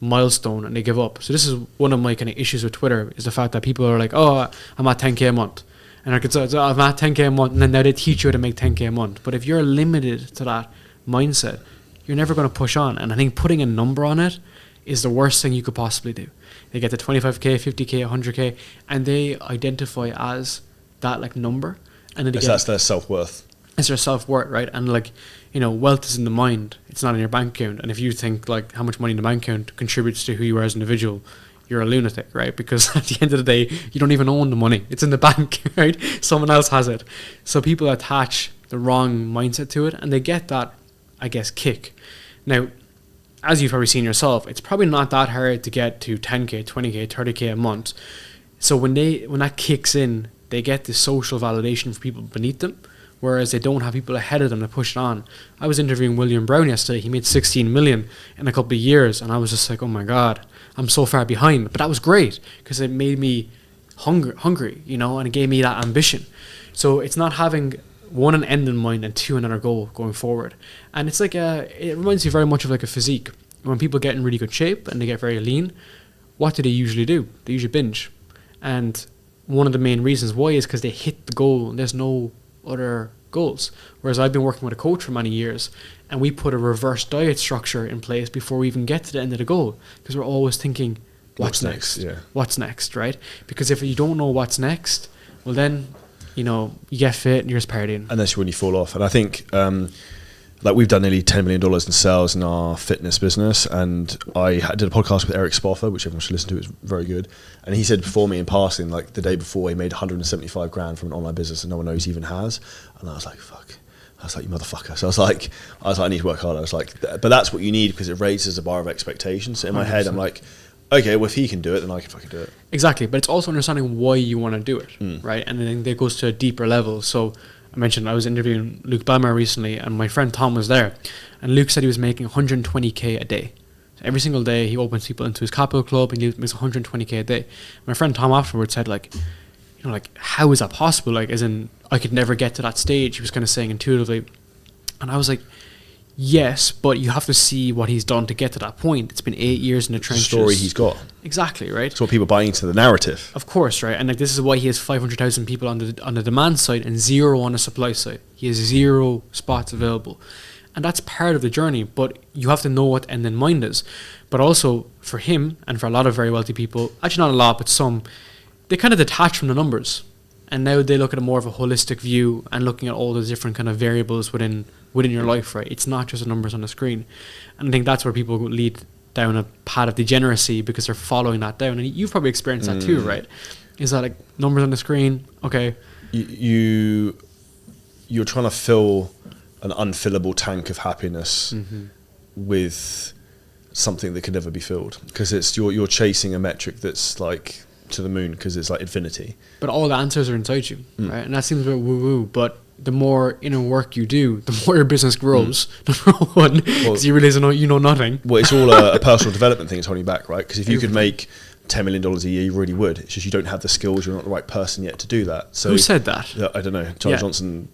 milestone and they give up. So this is one of my kind of issues with Twitter, is the fact that people are like, oh, I'm at 10k a month, and I could say, I'm at 10k a month, and then now they teach you how to make 10k a month. But if you're limited to that mindset, you're never going to push on. And I think putting a number on it is the worst thing you could possibly do. They get to 25k, 50k, 100k, and they identify as that like number, and then that's their self-worth. It's their self-worth, right? And like, you know, wealth is in the mind, it's not in your bank account. And if you think like how much money in the bank account contributes to who you are as an individual, you're a lunatic, right? Because at the end of the day, you don't even own the money, it's in the bank, right? Someone else has it. So people attach the wrong mindset to it, and they get that, I guess, kick. Now, as you've probably seen yourself, it's probably not that hard to get to 10k, 20k, 30k a month. So when that kicks in, they get the social validation for people beneath them, whereas they don't have people ahead of them to push it on. I was interviewing William Brown yesterday. He made 16 million in a couple of years, and I was just like, oh my God, I'm so far behind. But that was great because it made me hungry, you know, and it gave me that ambition. So it's not having one, an end in mind, and two, another goal going forward. And it's like it reminds me very much of like a physique. When people get in really good shape and they get very lean, what do? They usually binge. And one of the main reasons why is because they hit the goal and there's no other goals. Whereas I've been working with a coach for many years, and we put a reverse diet structure in place before we even get to the end of the goal, because we're always thinking, what's next? Yeah. What's next, right? Because if you don't know what's next, well then, you know, you get fit and you're just partying. And that's when you fall off. And I think like we've done nearly $10 million in sales in our fitness business, and I did a podcast with Eric Spoffer, which everyone should listen to. It's very good. And he said before me in passing, like the day before, he made 175 grand from an online business that no one knows he even has. And I was like, fuck. I was like, you motherfucker. So I was like, I need to work harder. I was like, but that's what you need, because it raises the bar of expectations. So in my 100%. Head, I'm like, okay, well, if he can do it, then I can fucking do it. Exactly. But it's also understanding why you want to do it, right? And then that goes to a deeper level. So I mentioned I was interviewing Luke Belmar recently, and my friend Tom was there, and Luke said he was making 120k a day. So every single day he opens people into his capital club and he makes 120k a day. My friend Tom afterwards said, like, you know, like, how is that possible? Like, as in, I could never get to that stage. He was kind of saying intuitively. And I was like, yes, but you have to see what he's done to get to that point. It's been 8 years in the trenches. The story he's got. Exactly, right? It's what people buy into the narrative. Of course, right? And like, this is why he has 500,000 people on the demand side and 0 on the supply side. He has 0 spots available. And that's part of the journey, but you have to know what end in mind is. But also for him, and for a lot of very wealthy people, actually not a lot, but some, they kind of detach from the numbers. And now they look at a more of a holistic view and looking at all the different kind of variables within your life, right? It's not just the numbers on the screen. And I think that's where people lead down a path of degeneracy, because they're following that down. And you've probably experienced that too, right? Is that like numbers on the screen? Okay. You're trying to fill an unfillable tank of happiness with something that can never be filled, because it's you're chasing a metric that's like to the moon, because it's like infinity. But all the answers are inside you, right? And that seems a bit woo-woo, but the more inner work you do, the more your business grows. Number one, because you realize you know nothing. Well, it's all a personal development thing. It's holding you back, right? Because if you could make $10 million a year, you really would. It's just you don't have the skills. You're not the right person yet to do that. So who said that? I don't know. Charles Johnson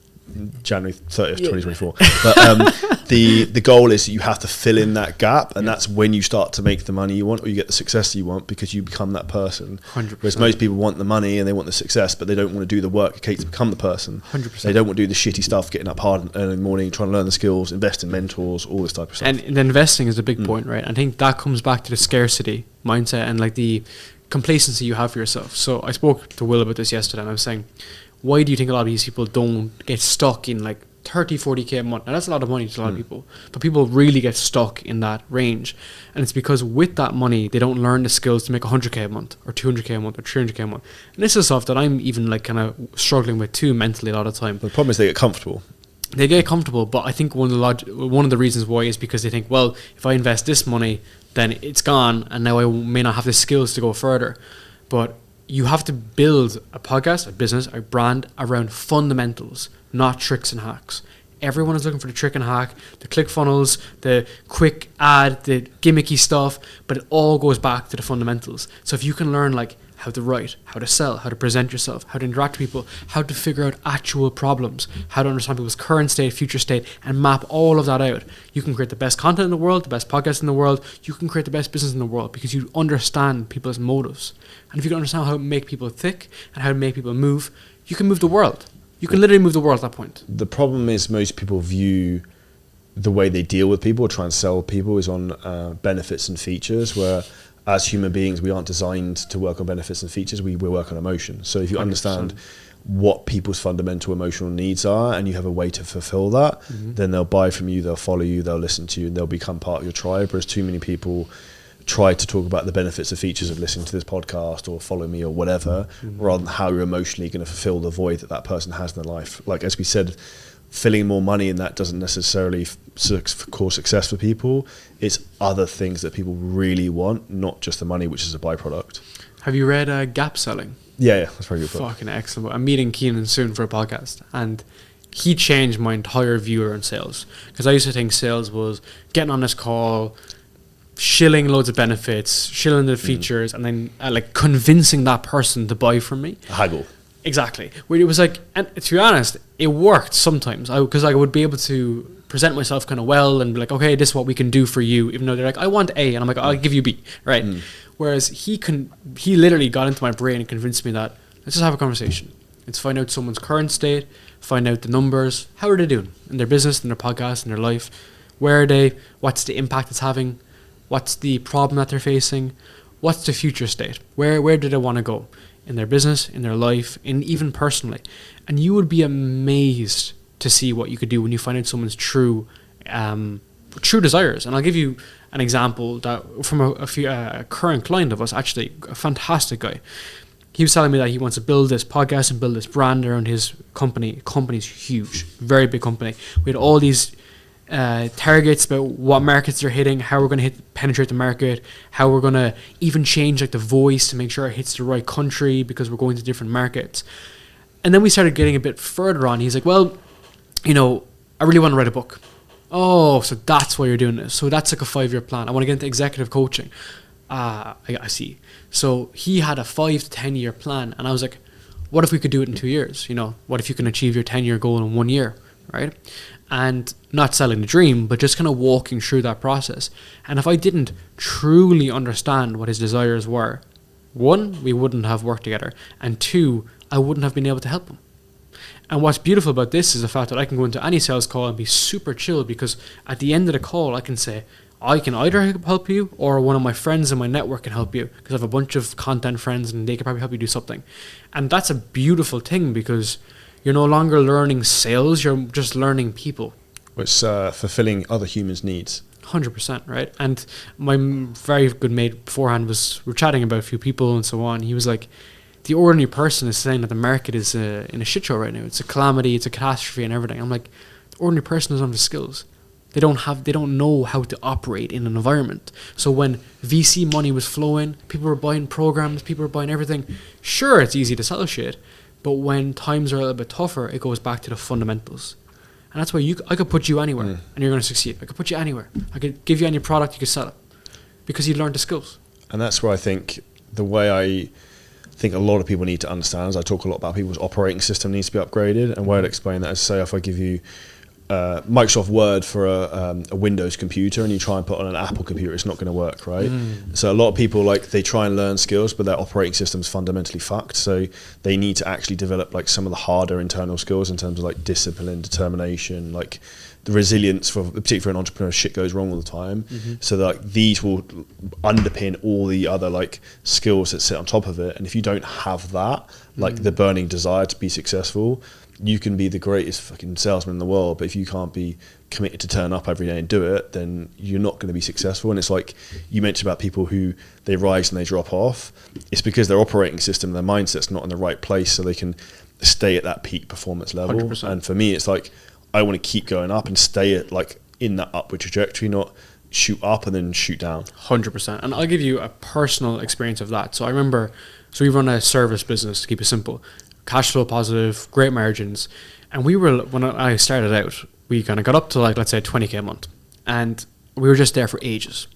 January 30th, 2024. But the goal is that you have to fill in that gap, and that's when you start to make the money you want, or you get the success you want, because you become that person. 100%. Whereas most people want the money and they want the success, but they don't want to do the work it takes to become the person. 100%. They don't want to do the shitty stuff, getting up hard early in the morning, trying to learn the skills, invest in mentors, all this type of stuff. And the investing is a big point, right? I think that comes back to the scarcity mindset and like the complacency you have for yourself. So I spoke to Will about this yesterday, and I was saying, why do you think a lot of these people don't get stuck in like 30, 40k a month? Now that's a lot of money to a lot of people, but people really get stuck in that range. And it's because with that money, they don't learn the skills to make 100k a month or 200k a month or 300k a month. And this is stuff that I'm even like kind of struggling with too mentally a lot of the time. The problem is they get comfortable. They get comfortable, but I think one of the reasons why is because they think, well, if I invest this money, then it's gone, and now I may not have the skills to go further. But you have to build a podcast, a business, a brand around fundamentals, not tricks and hacks. Everyone is looking for the trick and hack, the click funnels, the quick ad, the gimmicky stuff, but it all goes back to the fundamentals. So if you can learn like how to write, how to sell, how to present yourself, how to interact with people, how to figure out actual problems, how to understand people's current state, future state, and map all of that out, you can create the best content in the world, the best podcast in the world, you can create the best business in the world because you understand people's motives. And if you can understand how to make people tick and how to make people move, you can move the world. You can literally move the world at that point. The problem is most people view the way they deal with people or try and sell people is on benefits and features, where as human beings, we aren't designed to work on benefits and features. We work on emotion. So if you 100%. Understand what people's fundamental emotional needs are and you have a way to fulfill that, then they'll buy from you, they'll follow you, they'll listen to you, and they'll become part of your tribe. Whereas too many people try to talk about the benefits and features of listening to this podcast or follow me or whatever, rather than how you're emotionally going to fulfill the void that person has in their life. Like, as we said, filling more money in that doesn't necessarily cause success for people. It's other things that people really want, not just the money, which is a byproduct. Have you read Gap Selling? Yeah, that's very good book. Fucking excellent. I'm meeting Keenan soon for a podcast, and he changed my entire view around sales. Because I used to think sales was getting on this call, shilling loads of benefits, shilling the features, and then like convincing that person to buy from me. A haggle. Exactly. Where it was like, and to be honest, it worked sometimes because I would be able to present myself kind of well and be like, okay, this is what we can do for you, even though they're like, I want A, and I'm like, I'll give you B, right? Whereas he literally got into my brain and convinced me that let's just have a conversation. Let's find out someone's current state, find out the numbers, how are they doing in their business, in their podcast, in their life, where are they, what's the impact it's having, what's the problem that they're facing, what's the future state, where do they want to go in their business, in their life, and even personally. And you would be amazed to see what you could do when you find out someone's true desires. And I'll give you an example that from a current client of us, actually a fantastic guy. He was telling me that he wants to build this podcast and build this brand around his company. Company's huge, very big company. We had all these targets about what markets they're hitting, how we're going to penetrate the market, how we're going to even change like the voice to make sure it hits the right country because we're going to different markets. And then we started getting a bit further on. He's like, well, I really want to write a book. Oh, so that's why you're doing this. So that's like a 5-year plan. I want to get into executive coaching. I see. So he had a 5 to 10 year plan, and I was like, what if we could do it in 2 years? What if you can achieve your 10-year goal in 1 year, right? And not selling the dream, but just kind of walking through that process. And if I didn't truly understand what his desires were, 1, we wouldn't have worked together, and 2, I wouldn't have been able to help him. And what's beautiful about this is the fact that I can go into any sales call and be super chill, because at the end of the call I can say, I can either help you or one of my friends in my network can help you, because I have a bunch of content friends and they can probably help you do something. And that's a beautiful thing, because you're no longer learning sales, you're just learning people. It's fulfilling other humans' needs. 100%, right? And my very good mate beforehand we're chatting about a few people and so on. He was like, the ordinary person is saying that the market is in a shit show right now. It's a calamity, it's a catastrophe and everything. I'm like, the ordinary person doesn't have the skills. They don't know how to operate in an environment. So when VC money was flowing, people were buying programs, people were buying everything. Sure, it's easy to sell shit, but when times are a little bit tougher, it goes back to the fundamentals. And that's why I could put you anywhere and you're going to succeed. I could put you anywhere. I could give you any product, you could sell it, because you learned the skills. And that's where I think the way think a lot of people need to understand is I talk a lot about people's operating system needs to be upgraded, and where I'd explain that is, say if I give you Microsoft Word for a Windows computer and you try and put on an Apple computer, it's not going to work, right? So a lot of people, like, they try and learn skills, but their operating system's fundamentally fucked. So they need to actually develop like some of the harder internal skills in terms of like discipline, determination, like the resilience for particularly for an entrepreneur, shit goes wrong all the time. So that, like, these will underpin all the other like skills that sit on top of it. And if you don't have that, like the burning desire to be successful, you can be the greatest fucking salesman in the world, but if you can't be committed to turn up every day and do it, then you're not going to be successful. And it's like you mentioned about people who they rise and they drop off. It's because their operating system, their mindset's not in the right place, so they can stay at that peak performance level. 100%. And for me, it's like I want to keep going up and stay at like in that upward trajectory, not shoot up and then shoot down. 100%. And I'll give you a personal experience of that. So I remember, we run a service business, to keep it simple. Cash flow positive, great margins. And we were, when I started out, we kind of got up to like, let's say 20K a month. And we were just there for ages.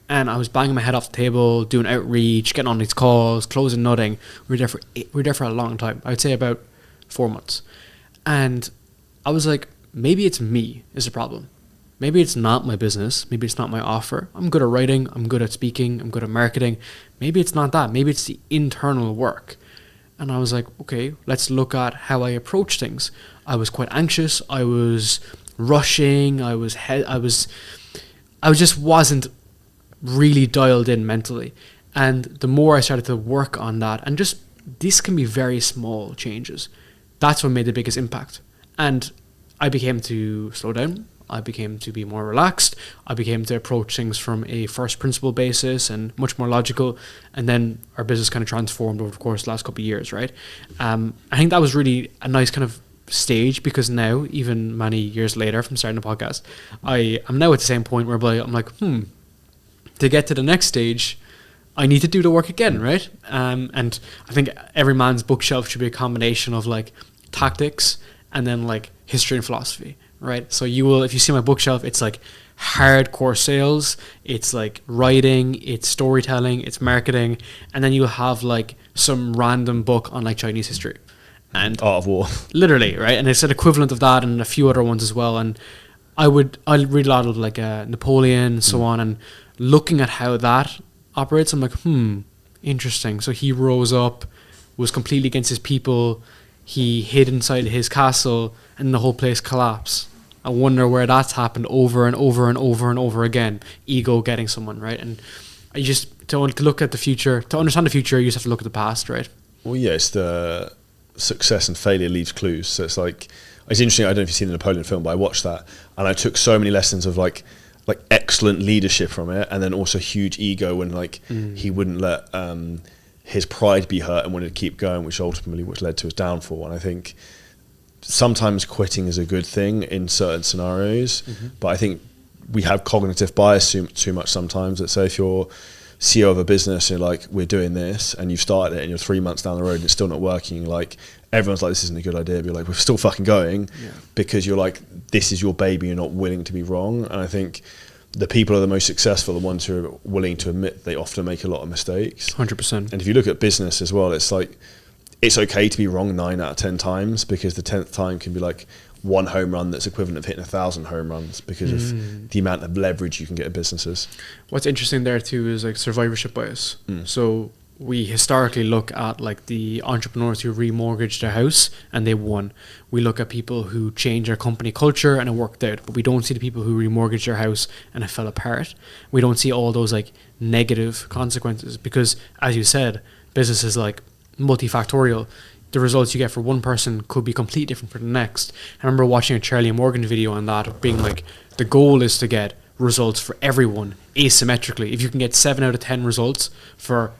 And I was banging my head off the table, doing outreach, getting on these calls, closing nothing. We were there for a long time. I would say about 4 months. And I was like, maybe it's me is the problem. Maybe it's not my business. Maybe it's not my offer. I'm good at writing. I'm good at speaking. I'm good at marketing. Maybe it's not that. Maybe it's the internal work. And I was like, okay, let's look at how I approach things. I was quite anxious. I was rushing. I just wasn't really dialed in mentally. And the more I started to work on that, and just these can be very small changes, that's what made the biggest impact. And I became to slow down. I became to be more relaxed. I became to approach things from a first principle basis and much more logical. And then our business kind of transformed over the course of the last couple of years, right? I think that was really a nice kind of stage, because now, even many years later from starting the podcast, I am now at the same point where I'm like, to get to the next stage, I need to do the work again, right? And I think every man's bookshelf should be a combination of like tactics and then like history and philosophy. Right, so you will, if you see my bookshelf, it's like hardcore sales, it's like writing, it's storytelling, it's marketing, and then you'll have like some random book on like Chinese history and Art of War, literally, right? And it's an equivalent of that, and a few other ones as well. And I'll read a lot of like Napoleon and so on, and looking at how that operates, I'm like, interesting. So he rose up, was completely against his people, he hid inside his castle, and the whole place collapsed. I wonder where that's happened over and over and over and over again. Ego getting someone, right? And I just, to look at the future, to understand the future, you just have to look at the past, right? Well, yeah, it's the success and failure leaves clues. So it's like, it's interesting. I don't know if you've seen the Napoleon film, but I watched that and I took so many lessons of like excellent leadership from it, and then also huge ego when like he wouldn't let his pride be hurt and wanted to keep going, which led to his downfall. And I think sometimes quitting is a good thing in certain scenarios, but I think we have cognitive bias too much sometimes. That say if you're CEO of a business and you're like, we're doing this, and you've started it and you're 3 months down the road and it's still not working, like everyone's like, this isn't a good idea, but you're like, we're still fucking going, because you're like, this is your baby, you're not willing to be wrong. And I think the people who are the most successful, the ones who are willing to admit they often make a lot of mistakes. 100%. And if you look at business as well, it's like, it's okay to be wrong 9 out of 10 times, because the 10th time can be like one home run that's equivalent of hitting 1,000 home runs, because of the amount of leverage you can get in businesses. What's interesting there too is like survivorship bias. So we historically look at like the entrepreneurs who remortgaged their house and they won. We look at people who changed their company culture and it worked out, but we don't see the people who remortgaged their house and it fell apart. We don't see all those like negative consequences, because as you said, business is like multifactorial. The results you get for one person could be completely different for the next. I remember watching a Charlie Morgan video on that, being like, the goal is to get results for everyone asymmetrically. If you can get 7 out of 10 results for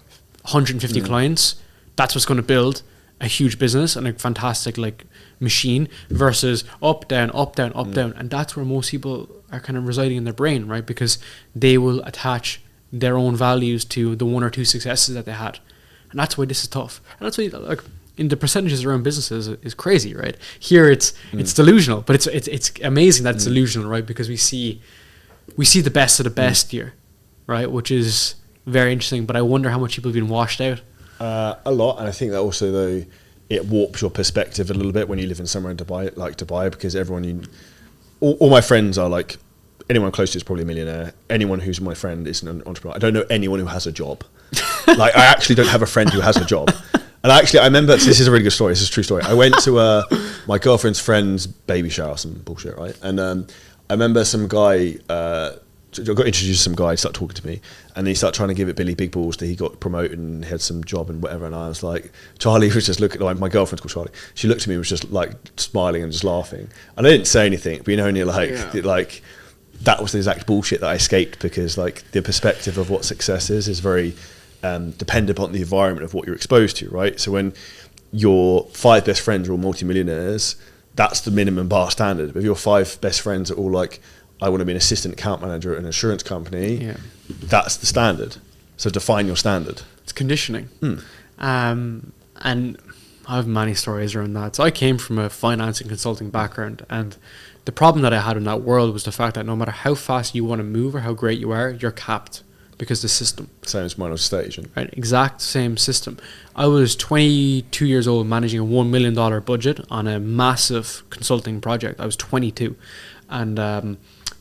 150 clients, that's what's going to build a huge business and a fantastic like machine, versus up, down, up, down, up, down. And that's where most people are kind of residing in their brain, right? Because they will attach their own values to the 1 or 2 successes that they had. And that's why this is tough. And that's why, like, in the percentages around businesses is crazy, right? Here it's delusional, but it's amazing that it's delusional, right? Because we see the best of the best here, right? Which is very interesting. But I wonder how much people have been washed out. A lot, and I think that also though it warps your perspective a little bit when you live in somewhere in Dubai, like Dubai, because all my friends are like, anyone close to is probably a millionaire. Anyone who's my friend is an entrepreneur. I don't know anyone who has a job. Like, I actually don't have a friend who has a job. And actually, I remember, this is a really good story. This is a true story. I went to my girlfriend's friend's baby shower, some bullshit, right? And I remember some guy, I got introduced to some guy, he started talking to me, and he started trying to give it Billy big balls that he got promoted and had some job and whatever. And I was like, Charlie was just looking, like, my girlfriend's called Charlie. She looked at me and was just like smiling and just laughing. And I didn't say anything, but you know, and you're like, that was the exact bullshit that I escaped, because like the perspective of what success is very dependent upon the environment of what you're exposed to, right? So when your 5 best friends are all multimillionaires, that's the minimum bar standard. But if your 5 best friends are all like, I want to be an assistant account manager at an insurance company, that's the standard. So define your standard. It's conditioning. And I have many stories around that. So I came from a finance and consulting background, and the problem that I had in that world was the fact that no matter how fast you want to move or how great you are, you're capped because the system. Same as mine was stage. Right, exact same system. I was 22 years old managing a $1 million budget on a massive consulting project. I was 22. And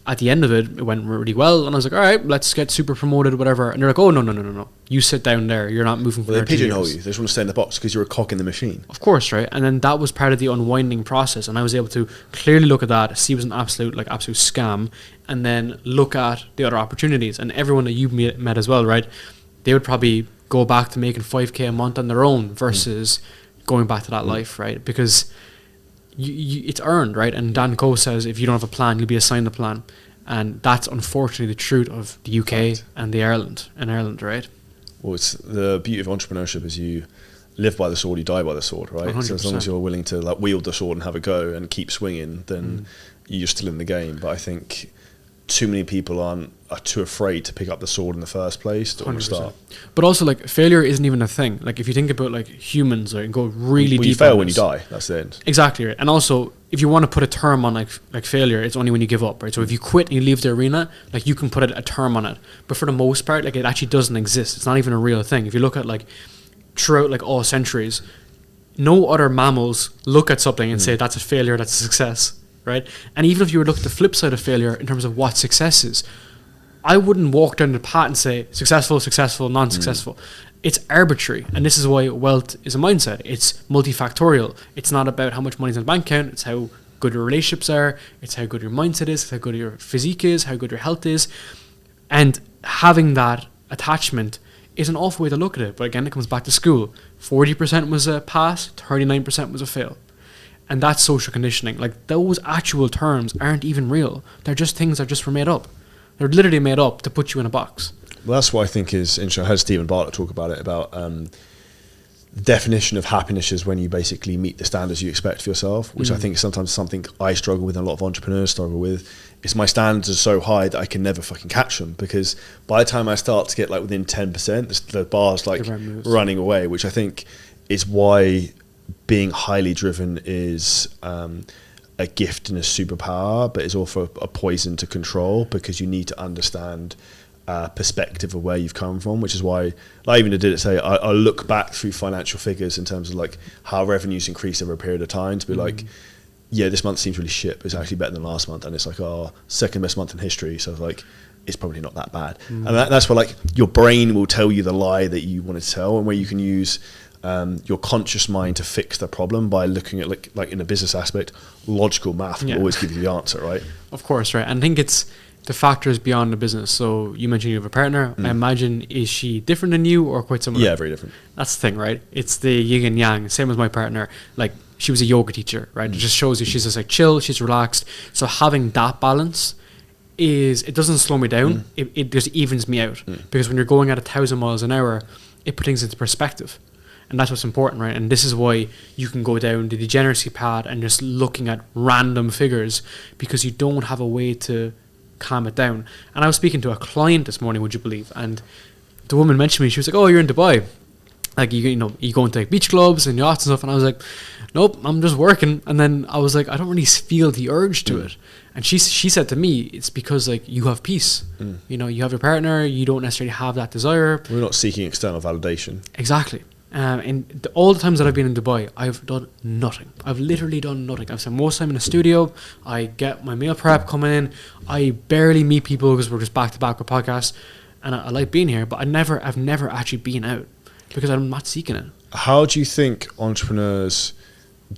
at the end of it, it went really well. And I was like, all right, let's get super promoted, whatever. And they're like, oh, no. You sit down there. You're not moving. Well, they pigeonhole you. They just want to stay in the box because you're a cog in the machine. Of course, right? And then that was part of the unwinding process. And I was able to clearly look at that, see it was an absolute scam, and then look at the other opportunities. And everyone that you met as well, right? They would probably go back to making 5K a month on their own versus going back to that life, right? Because it's earned, right? And Dan Coe says, if you don't have a plan, you'll be assigned a plan. And that's unfortunately the truth of the UK and Ireland, right? Well, it's the beauty of entrepreneurship is you live by the sword, you die by the sword, right? 100%. So as long as you're willing to like wield the sword and have a go and keep swinging, then you're still in the game. But I think too many people are too afraid to pick up the sword in the first place to start. But also, like, failure isn't even a thing. Like, if you think about like humans, and go really deep. You fail when you die. That's the end. Exactly, right. And also, if you want to put a term on like failure, it's only when you give up, right? So if you quit and you leave the arena, like, you can put a term on it. But for the most part, like, it actually doesn't exist. It's not even a real thing. If you look at like throughout like all centuries, no other mammals look at something and say that's a failure, that's a success. Right? And even if you were to look at the flip side of failure in terms of what success is, I wouldn't walk down the path and say successful, non-successful. It's arbitrary. And this is why wealth is a mindset. It's multifactorial. It's not about how much money's in the bank account. It's how good your relationships are. It's how good your mindset is. It's how good your physique is, how good your health is. And having that attachment is an awful way to look at it. But again, it comes back to school. 40% was a pass, 39% was a fail. And that's social conditioning. Like, those actual terms aren't even real. They're just things that just were made up. They're literally made up to put you in a box. Well, that's what I think is interesting. I heard Stephen Bartlett talk about it, about the definition of happiness is when you basically meet the standards you expect for yourself, which I think is sometimes something I struggle with and a lot of entrepreneurs struggle with. Is my standards are so high that I can never fucking catch them, because by the time I start to get like within 10%, the bar's like running away, which I think is why being highly driven is a gift and a superpower, but it's also a poison to control, because you need to understand perspective of where you've come from, which is why I even did it say I look back through financial figures in terms of like how revenues increase over a period of time to be like, yeah, this month seems really shit, but it's actually better than last month, and it's like our second best month in history, so it's like it's probably not that bad. And that's where like your brain will tell you the lie that you want to tell, and where you can use your conscious mind to fix the problem by looking at like in a business aspect, logical math will always give you the answer, right? Of course, right. And I think it's the factors beyond the business. So you mentioned you have a partner. I imagine, is she different than you or quite similar? Yeah, very different. That's the thing, right? It's the yin and yang. Same as my partner. Like, she was a yoga teacher, right? It just shows you she's just like chill, she's relaxed. So having that balance it doesn't slow me down. It just evens me out. Because when you're going at 1,000 miles an hour, it puts things into perspective. And that's what's important, right? And this is why you can go down the degeneracy path and just looking at random figures, because you don't have a way to calm it down. And I was speaking to a client this morning, would you believe? And the woman mentioned to me, she was like, oh, you're in Dubai. Like, you know, you go into like beach clubs and yachts and stuff. And I was like, nope, I'm just working. And then I was like, I don't really feel the urge to it. And she said to me, it's because like you have peace. You know, you have your partner, you don't necessarily have that desire. We're not seeking external validation. Exactly. And all the times that I've been in Dubai, I've done nothing. I've literally done nothing. I've spent most time in a studio. I get my meal prep coming in. I barely meet people because we're just back to back with podcasts. And I like being here, but I've never actually been out because I'm not seeking it. How do you think entrepreneurs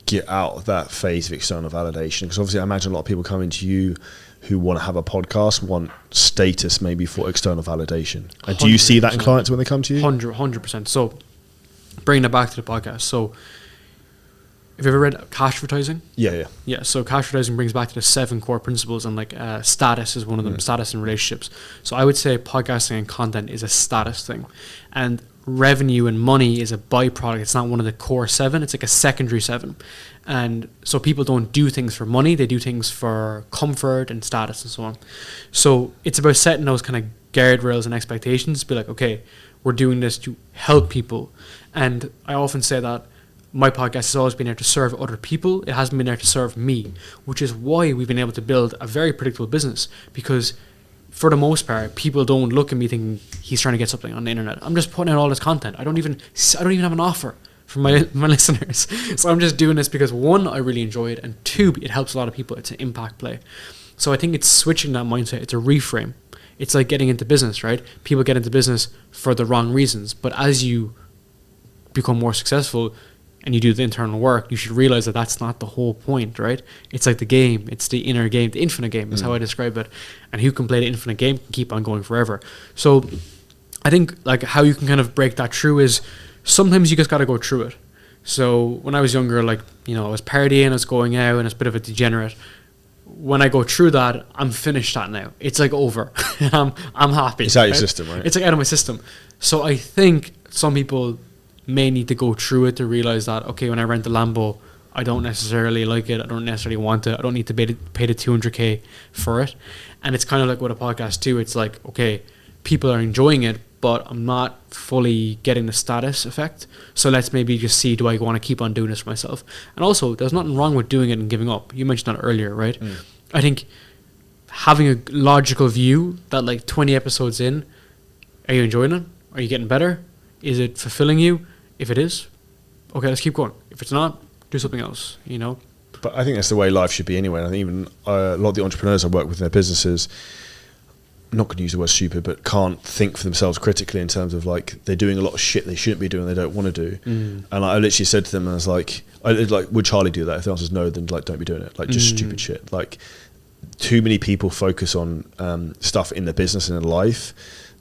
get out of that phase of external validation? Because obviously I imagine a lot of people coming to you who want to have a podcast, want status maybe for external validation. And do you see that in clients when they come to you? 100%. So bringing it back to the podcast. So have you ever read Cash Advertising? Yeah. Yeah, so cash advertising brings back to the 7 core principles, and like status is one of them, status in relationships. So I would say podcasting and content is a status thing, and revenue and money is a byproduct. It's not one of the core 7, it's like a secondary 7. And so people don't do things for money, they do things for comfort and status and so on. So it's about setting those kind of guardrails and expectations, be like, okay, we're doing this to help people. And I often say that my podcast has always been there to serve other people. It hasn't been there to serve me, which is why we've been able to build a very predictable business, because for the most part, people don't look at me thinking he's trying to get something on the internet. I'm just putting out all this content. I don't even have an offer for my listeners. So I'm just doing this because 1, I really enjoy it, and 2, it helps a lot of people. It's an impact play. So I think it's switching that mindset. It's a reframe. It's like getting into business, right? People get into business for the wrong reasons, but as you become more successful and you do the internal work, you should realize that that's not the whole point, right? It's like the game. It's the inner game. The infinite game is how I describe it. And who can play the infinite game can keep on going forever. So I think like how you can kind of break that through is sometimes you just got to go through it. So when I was younger, like, you know, I was partying, I was going out, and it's a bit of a degenerate. When I go through that, I'm finished that now. It's like over. I'm happy. It's out of your system, right? It's like out of my system. So I think some people may need to go through it to realize that, okay, when I rent a Lambo, I don't necessarily like it. I don't necessarily want it. I don't need to pay the 200k for it. And it's kind of like with a podcast too. It's like, okay, people are enjoying it, but I'm not fully getting the status effect. So let's maybe just see, do I want to keep on doing this for myself? And also, there's nothing wrong with doing it and giving up. You mentioned that earlier, right? I think having a logical view that like 20 episodes in, are you enjoying it? Are you getting better? Is it fulfilling you? If it is, okay, let's keep going. If it's not, do something else, you know? But I think that's the way life should be anyway. And I think even a lot of the entrepreneurs I work with in their businesses, I'm not going to use the word stupid, but can't think for themselves critically in terms of like they're doing a lot of shit they shouldn't be doing, they don't want to do. And I literally said to them, I was like, would Charlie do that? If the answer is no, then like don't be doing it. Like just stupid shit. Like too many people focus on stuff in their business and in life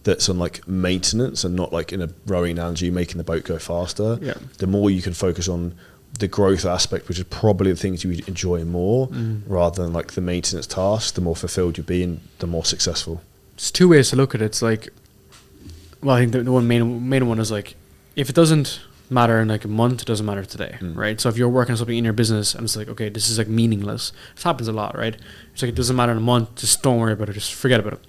that's on like maintenance and not like in a rowing analogy, making the boat go faster. Yeah. The more you can focus on the growth aspect, which is probably the things you enjoy more rather than like the maintenance tasks, the more fulfilled you'll be and the more successful. There's 2 ways to look at it. It's like, well, I think the one main one is like, if it doesn't matter in like a month, it doesn't matter today, right? So if you're working on something in your business and it's like, okay, this is like meaningless. This happens a lot, right? It's like, it doesn't matter in a month, just don't worry about it, just forget about it.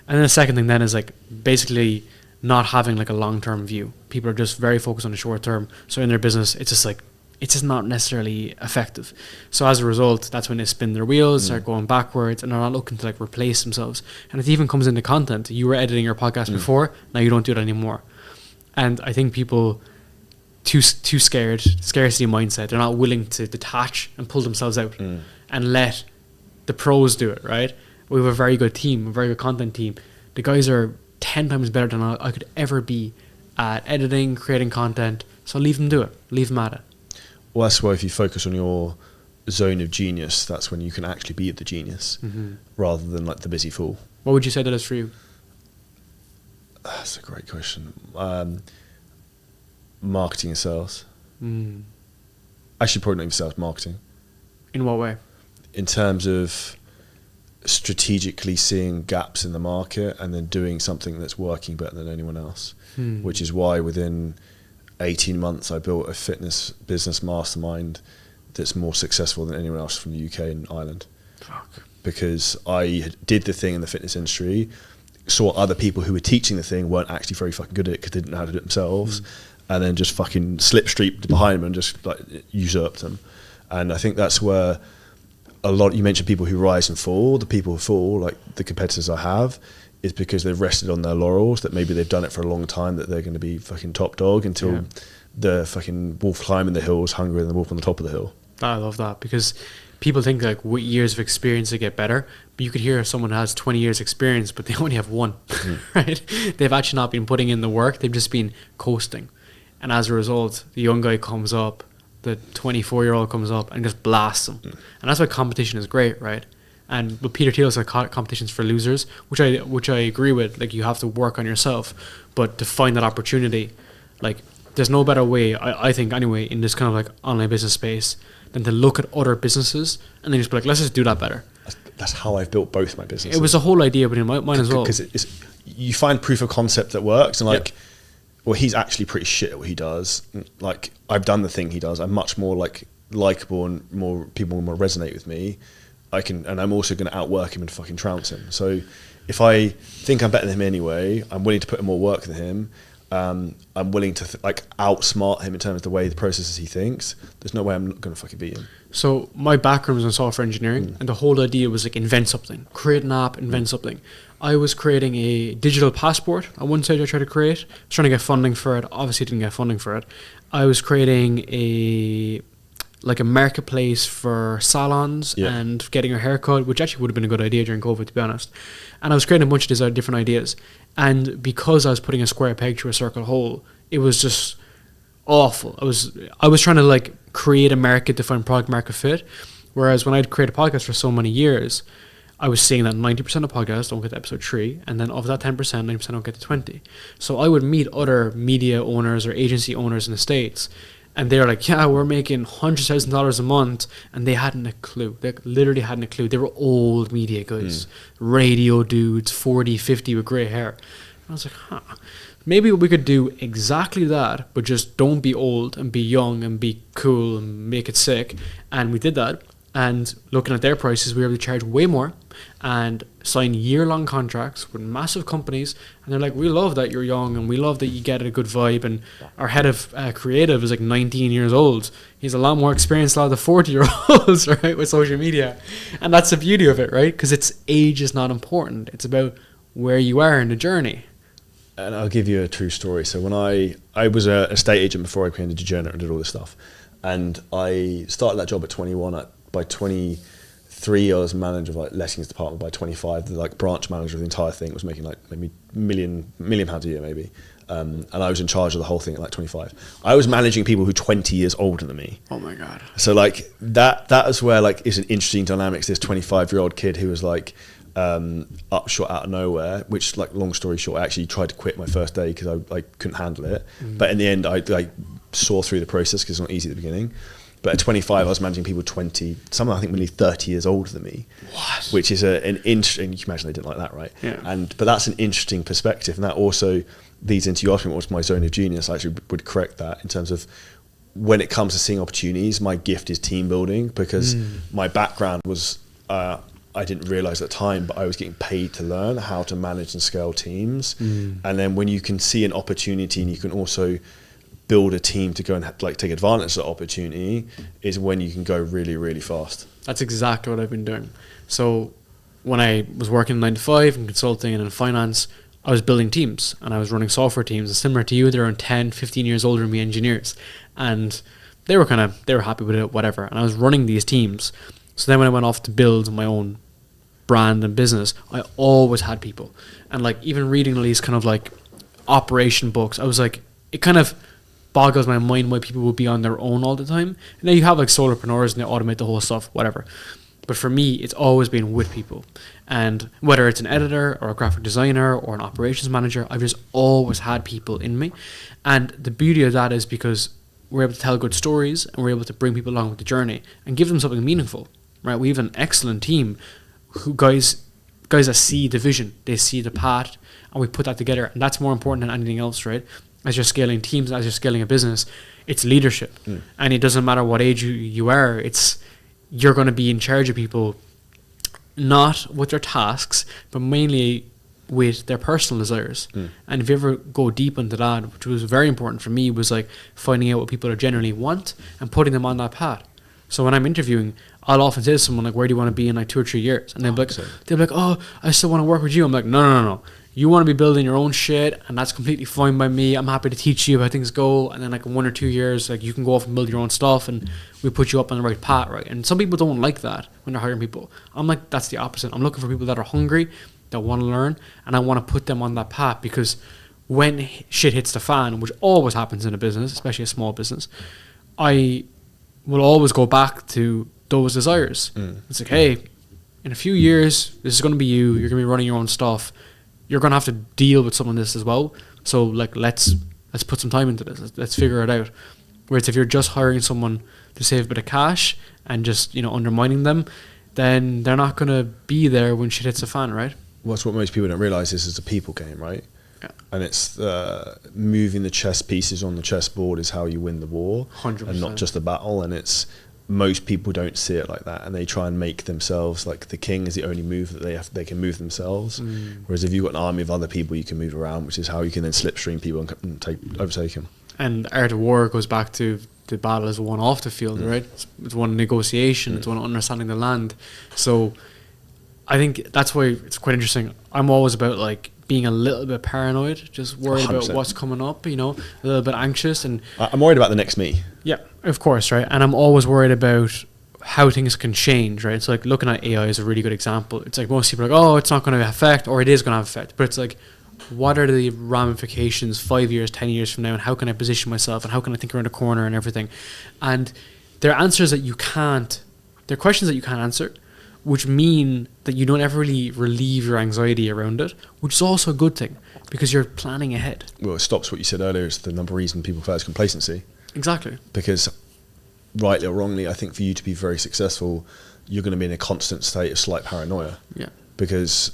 And then the second thing then is like basically not having like a long-term view. People are just very focused on the short term. So in their business, it's just not necessarily effective. So as a result, that's when they spin their wheels, start going backwards, and they're not looking to like replace themselves. And it even comes into content. You were editing your podcast before, now you don't do it anymore. And I think people too scared, scarcity mindset, they're not willing to detach and pull themselves out and let the pros do it, right? We have a very good team, a very good content team. The guys are 10 times better than I could ever be at editing, creating content. So leave them do it. Leave them at it. Well, that's why if you focus on your zone of genius, that's when you can actually be the genius rather than like the busy fool. What would you say that is for you? That's a great question. Marketing and sales. Actually, probably not even sales, marketing. In what way? In terms of strategically seeing gaps in the market and then doing something that's working better than anyone else, which is why within 18 months I built a fitness business mastermind that's more successful than anyone else from the UK and Ireland. Fuck. Because I did the thing in the fitness industry, saw other people who were teaching the thing weren't actually very fucking good at it because they didn't know how to do it themselves, and then just fucking slipstreamed behind them and just like usurped them. And I think that's where a lot, you mentioned people who rise and fall. The people who fall, like the competitors I have, is because they've rested on their laurels, that maybe they've done it for a long time, that they're going to be fucking top dog until the fucking wolf climbing the hill is hungrier than the wolf on the top of the hill. I love that, because people think like with years of experience they get better, but you could hear someone has 20 years experience but they only have one. Right? They've actually not been putting in the work, they've just been coasting, and as a result the young guy comes up, the 24-year-old comes up and just blasts them. And that's why competition is great, right? And but Peter Thiel said competition's for losers, which I agree with. Like, you have to work on yourself, but to find that opportunity, like, there's no better way, I think anyway, in this kind of like online business space than to look at other businesses and then just be like, let's just do that better. That's how I've built both my businesses. It was a whole idea, but in mine as well. Because you find proof of concept that works, and like, well, he's actually pretty shit at what he does. Like, I've done the thing he does. I'm much more like likable, and more people will resonate with me. And I'm also going to outwork him and fucking trounce him. So if I think I'm better than him anyway, I'm willing to put in more work than him. I'm willing to outsmart him in terms of the way, the processes he thinks. There's no way I'm not going to fucking beat him. So my background was in software engineering, and the whole idea was like, invent something, create an app, invent something. I was creating a digital passport at one stage I tried to create. I was trying to get funding for it. Obviously didn't get funding for it. I was creating a marketplace for salons and getting a haircut, which actually would have been a good idea during COVID, to be honest. And I was creating a bunch of different ideas. And because I was putting a square peg through a circle hole, it was just awful. I was trying to like create a market to find product market fit. Whereas when I'd create a podcast for so many years, I was seeing that 90% of podcasts don't get to episode 3, and then of that 10%, 90% don't get to 20. So I would meet other media owners or agency owners in the States, and they're like, yeah, we're making $100,000 a month. And they hadn't a clue. They literally hadn't a clue. They were old media guys, radio dudes, 40, 50 with grey hair. And I was like, maybe we could do exactly that, but just don't be old and be young and be cool and make it sick. And we did that. And looking at their prices, we were able to charge way more and sign year-long contracts with massive companies. And they're like, we love that you're young, and we love that you get a good vibe. And our head of creative is like 19 years old. He's a lot more experienced than a lot of the 40-year-olds, right, with social media. And that's the beauty of it, right? Because age is not important. It's about where you are in the journey. And I'll give you a true story. So when I was an estate agent before I became a degenerate and did all this stuff. And I started that job at 21. By 23, I was manager of like lettings department. By 25, the like branch manager of the entire thing, was making like maybe million pounds a year maybe. And I was in charge of the whole thing at like 25. I was managing people who 20 years older than me. Oh my God. So like that is where like is an interesting dynamics. This 25-year-old kid who was like upshot out of nowhere, which like long story short, I actually tried to quit my first day because I like couldn't handle it. But in the end, I like saw through the process because it's not easy at the beginning. But at 25, I was managing people 20, some I think nearly 30 years older than me. What? Which is an interesting, you can imagine they didn't like that, right? Yeah. But that's an interesting perspective. And that also leads into, you asked me what was my zone of genius. I actually would correct that in terms of when it comes to seeing opportunities, my gift is team building, because my background was, I didn't realize at the time, but I was getting paid to learn how to manage and scale teams. And then when you can see an opportunity and you can also build a team to go and like take advantage of that opportunity, is when you can go really, really fast. That's exactly what I've been doing. So when I was working 9 to 5 in consulting and in finance, I was building teams and I was running software teams. And similar to you, they're around 10, 15 years older than me, engineers. And they were happy with it, whatever. And I was running these teams. So then when I went off to build my own brand and business, I always had people. And like even reading all these kind of like operation books, I was like, it kind of boggles my mind why people would be on their own all the time. And then you have like solopreneurs and they automate the whole stuff, whatever. But for me, it's always been with people. And whether it's an editor or a graphic designer or an operations manager, I've just always had people in me. And the beauty of that is because we're able to tell good stories and we're able to bring people along with the journey and give them something meaningful, right? We have an excellent team who guys that see the vision, they see the path, and we put that together. And that's more important than anything else, right? As you're scaling teams, as you're scaling a business, it's leadership. And it doesn't matter what age you are, you're going to be in charge of people, not with their tasks, but mainly with their personal desires. And if you ever go deep into that, which was very important for me, was like finding out what people generally want and putting them on that path. So when I'm interviewing, I'll often say to someone like, where do you want to be in like 2 or 3 years? And they'll be like, oh, I still want to work with you. I'm like, no. You want to be building your own shit, and that's completely fine by me. I'm happy to teach you how things go, and then like in 1 or 2 years, like you can go off and build your own stuff, and we put you up on the right path, right? And some people don't like that when they're hiring people. I'm like, that's the opposite. I'm looking for people that are hungry, that want to learn, and I want to put them on that path, because when shit hits the fan, which always happens in a business, especially a small business, I will always go back to those desires. It's like, hey, in a few years, this is going to be you. You're going to be running your own stuff. You're going to have to deal with some of this as well. So like, let's put some time into this. Let's figure it out. Whereas if you're just hiring someone to save a bit of cash and just, you know, undermining them, then they're not going to be there when shit hits the fan, right? Well, that's what most people don't realize. This is a people game, right? Yeah. And it's moving the chess pieces on the chessboard is how you win the war, 100%. and not just the battle. And it's, most people don't see it like that, and they try and make themselves like the king is the only move that they can move themselves. Whereas if you've got an army of other people you can move around, which is how you can then slipstream people and overtake them. And art of war goes back to the battle is won off the field, right? It's one negotiation, it's one understanding the land. So I think that's why it's quite interesting. I'm always about like being a little bit paranoid, just worried 100%. about what's coming up, you know, a little bit anxious. And I'm worried about the next me. yeah, of course, right? And I'm always worried about how things can change, right? So like looking at AI is a really good example. It's like most people are like, oh, it's not going to affect, or it is going to have effect. But it's like, what are the ramifications 5 years, 10 years from now, and how can I position myself, and how can I think around the corner and everything? And they're answers that you can't, they're questions that you can't answer, which mean that you don't ever really relieve your anxiety around it, which is also a good thing, because you're planning ahead. Well, it stops what you said earlier. It's the number reason people face complacency. Exactly. Because rightly or wrongly, I think for you to be very successful, you're going to be in a constant state of slight paranoia. Yeah. Because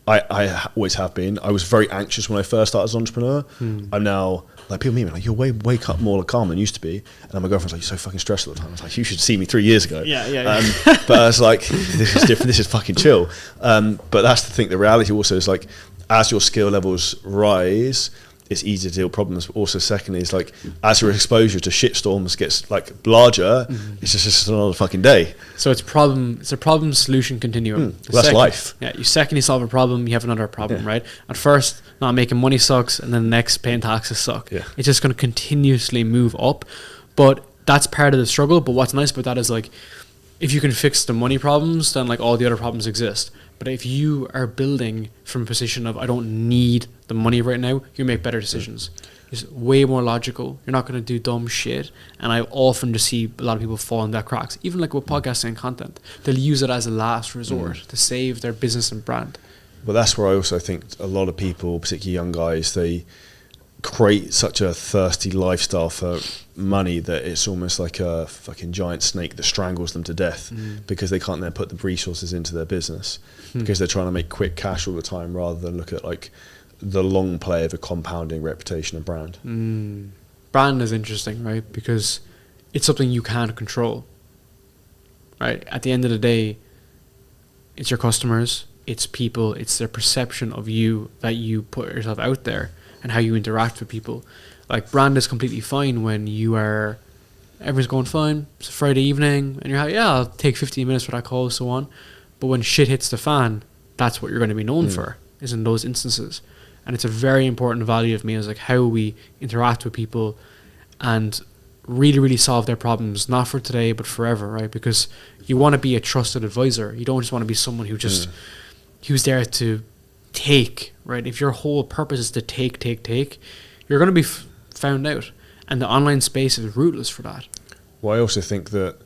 I always have been. I was very anxious when I first started as an entrepreneur. I'm now, like, people meet me like, you're way calm than you used to be. And my girlfriend's like, you're so fucking stressed all the time. I was like, you should see me 3 years ago. Yeah. But I was like, this is different. This is fucking chill. But that's the thing. The reality also is like, as your skill levels rise, it's easier to deal with problems. But also, secondly, is like, as your exposure to shitstorms gets like larger, it's just another fucking day. So it's a problem solution continuum. That's life. Yeah, you second you solve a problem, you have another problem, right? At first, not making money sucks, and then the next, paying taxes suck. Yeah. It's just going to continuously move up, but that's part of the struggle. But what's nice about that is like, if you can fix the money problems, then like all the other problems exist. But if you are building from a position of I don't need the money right now, you make better decisions. It's way more logical. You're not going to do dumb shit. And I often just see a lot of people fall in that cracks. Even like with podcasting and content, they'll use it as a last resort to save their business and brand. But that's where I also think a lot of people, particularly young guys, they create such a thirsty lifestyle for money that it's almost like a fucking giant snake that strangles them to death because they can't then put the resources into their business because they're trying to make quick cash all the time rather than look at like the long play of a compounding reputation and brand. Brand is interesting, right? Because it's something you can't control, right? At the end of the day, it's your customers, it's people, it's their perception of you that you put yourself out there and how you interact with people. Like, brand is completely fine when everyone's going fine, it's a Friday evening, and you're like, yeah, I'll take 15 minutes for that call, so on. But when shit hits the fan, that's what you're going to be known for, is in those instances. And it's a very important value of me, is like how we interact with people and really, really solve their problems, not for today, but forever, right? Because you want to be a trusted advisor. You don't just want to be someone who just, who's there to take, right? If your whole purpose is to take, you're going to be found out. And the online space is ruthless for that. Well, I also think that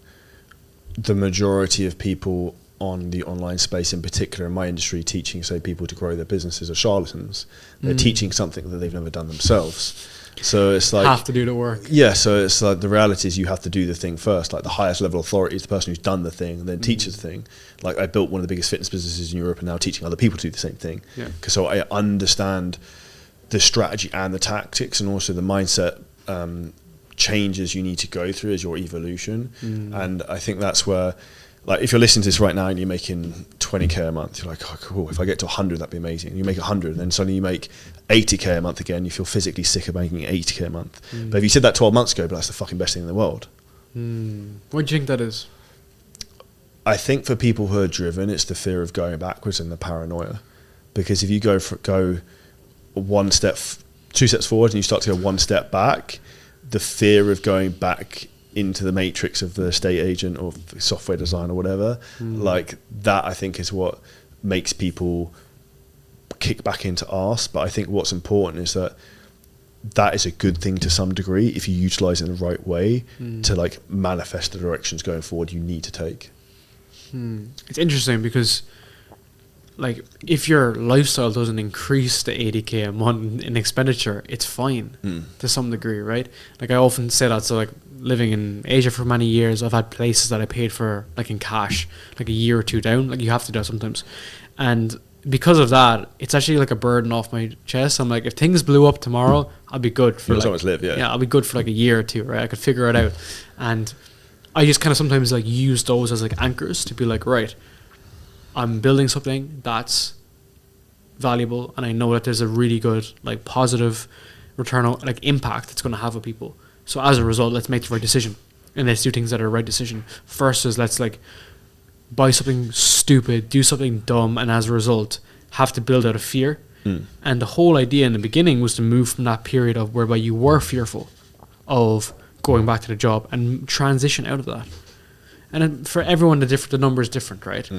the majority of people on the online space, in particular in my industry, teaching, say, people to grow their businesses are charlatans. They're teaching something that they've never done themselves. So it's like, have to do the work. Yeah, so it's like the reality is you have to do the thing first. Like the highest level authority is the person who's done the thing and then teaches the thing. Like I built one of the biggest fitness businesses in Europe and now teaching other people to do the same thing. Yeah. So I understand the strategy and the tactics and also the mindset changes you need to go through as your evolution. And I think that's where, like, if you're listening to this right now and you're making 20k a month, you're like, oh, cool, if I get to 100, that'd be amazing. You make 100, and then suddenly you make 80k a month again, you feel physically sick of making 80k a month. But if you said that 12 months ago, but that's the fucking best thing in the world. What do you think that is? I think for people who are driven, it's the fear of going backwards and the paranoia. because if you go one step, 2 steps forward and you start to go one step back, the fear of going back into the matrix of the estate agent or software design or whatever, like that, I think is what makes people kick back into arse. But I think what's important is that is a good thing to some degree if you utilize it in the right way to like manifest the directions going forward you need to take. It's interesting because like if your lifestyle doesn't increase to 80k a month in expenditure, it's fine to some degree, right? Like I often say that. So like living in Asia for many years, I've had places that I paid for like in cash, like a year or two down. Like you have to do it sometimes, and because of that, it's actually like a burden off my chest. I'm like, if things blew up tomorrow, I'll be good for like, live, I'll be good for like a year or two, right? I could figure it out, and I just kind of sometimes like use those as like anchors to be like, right, I'm building something that's valuable, and I know that there's a really good like positive return on like impact it's going to have with people. So as a result, let's make the right decision, and let's do things that are the right decision versus let's like buy something stupid, do something dumb, and as a result have to build out of fear. And the whole idea in the beginning was to move from that period of whereby you were fearful of going back to the job and transition out of that. And for everyone, the number is different, right?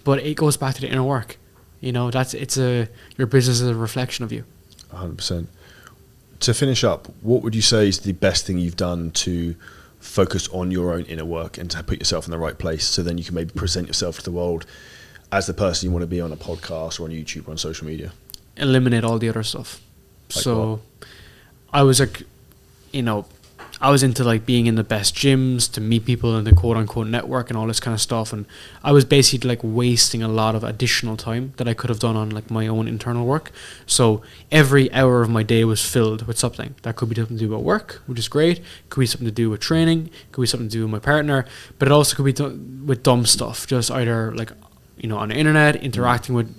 But it goes back to the inner work. You know, your business is a reflection of you. 100%. To finish up, what would you say is the best thing you've done to focus on your own inner work and to put yourself in the right place so then you can maybe present yourself to the world as the person you want to be on a podcast or on YouTube or on social media? Eliminate all the other stuff. Like so what? I was like, I was into like being in the best gyms to meet people in the quote unquote network and all this kind of stuff, and I was basically like wasting a lot of additional time that I could have done on like my own internal work. So every hour of my day was filled with something that could be something to do with work, which is great, could be something to do with training, could be something to do with my partner, but it also could be with dumb stuff, just either like on the internet interacting with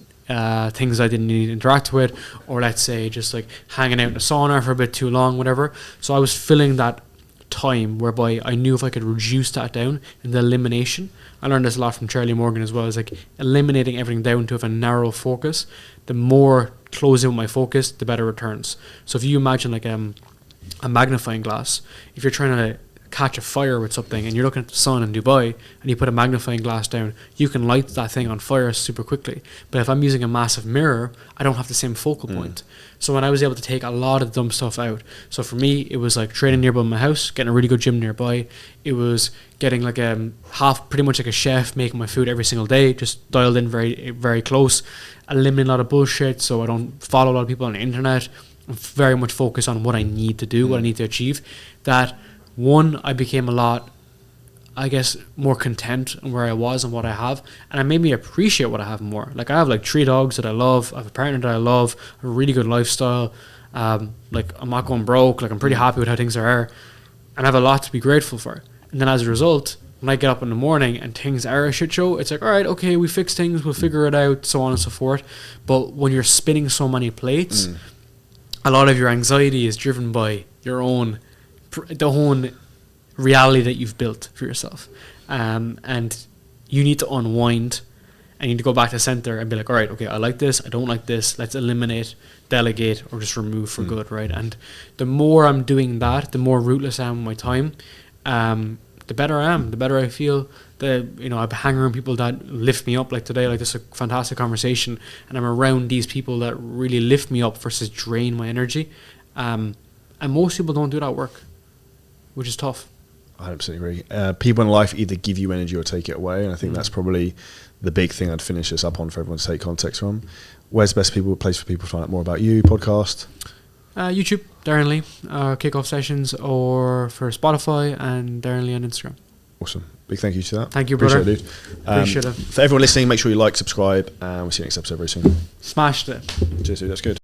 things I didn't need to interact with, or let's say just like hanging out in the sauna for a bit too long, whatever. So I was filling that time whereby I knew if I could reduce that down in the elimination. I learned this a lot from Charlie Morgan as well. Is like eliminating everything down to have a narrow focus. The more close in with my focus, the better returns. So if you imagine like a magnifying glass, if you're trying to catch a fire with something and you're looking at the sun in Dubai and you put a magnifying glass down, you can light that thing on fire super quickly. But if I'm using a massive mirror, I don't have the same focal point. So when I was able to take a lot of dumb stuff out, so for me it was like training nearby my house, getting a really good gym nearby. It was getting like pretty much like a chef making my food every single day, just dialed in very, very close, eliminating a lot of bullshit so I don't follow a lot of people on the internet. I'm very much focused on what I need to do, what I need to achieve. That one, I became a lot, I guess, more content in where I was and what I have, and it made me appreciate what I have more. Like I have like 3 dogs that I love, I have a partner that I love, a really good lifestyle. Like I'm not going broke. Like I'm pretty happy with how things are, and I have a lot to be grateful for. And then as a result, when I get up in the morning and things are a shit show, it's like, all right, okay, we fix things, we'll figure it out, so on and so forth. But when you're spinning so many plates, a lot of your anxiety is driven by your own reality that you've built for yourself, and you need to unwind and you need to go back to center and be like, all right, okay, I like this, I don't like this, let's eliminate, delegate, or just remove for good, right? And the more I'm doing that, the more rootless I am with my time, the better I am, the better I feel. I hang around people that lift me up, like today, like this is a fantastic conversation, and I'm around these people that really lift me up versus drain my energy, and most people don't do that work, which is tough. I 100% agree. People in life either give you energy or take it away, and I think that's probably the big thing I'd finish this up on for everyone to take context from. Where's the best place for people to find out more about you, podcast? YouTube, Darren Lee, kickoff sessions, or for Spotify, and Darren Lee on Instagram. Awesome. Big thank you to that. Thank you, brother. Appreciate it, dude. Appreciate it. For everyone listening, make sure you like, subscribe, and we'll see you next episode very soon. Smashed it. Cheers, dude. That's good.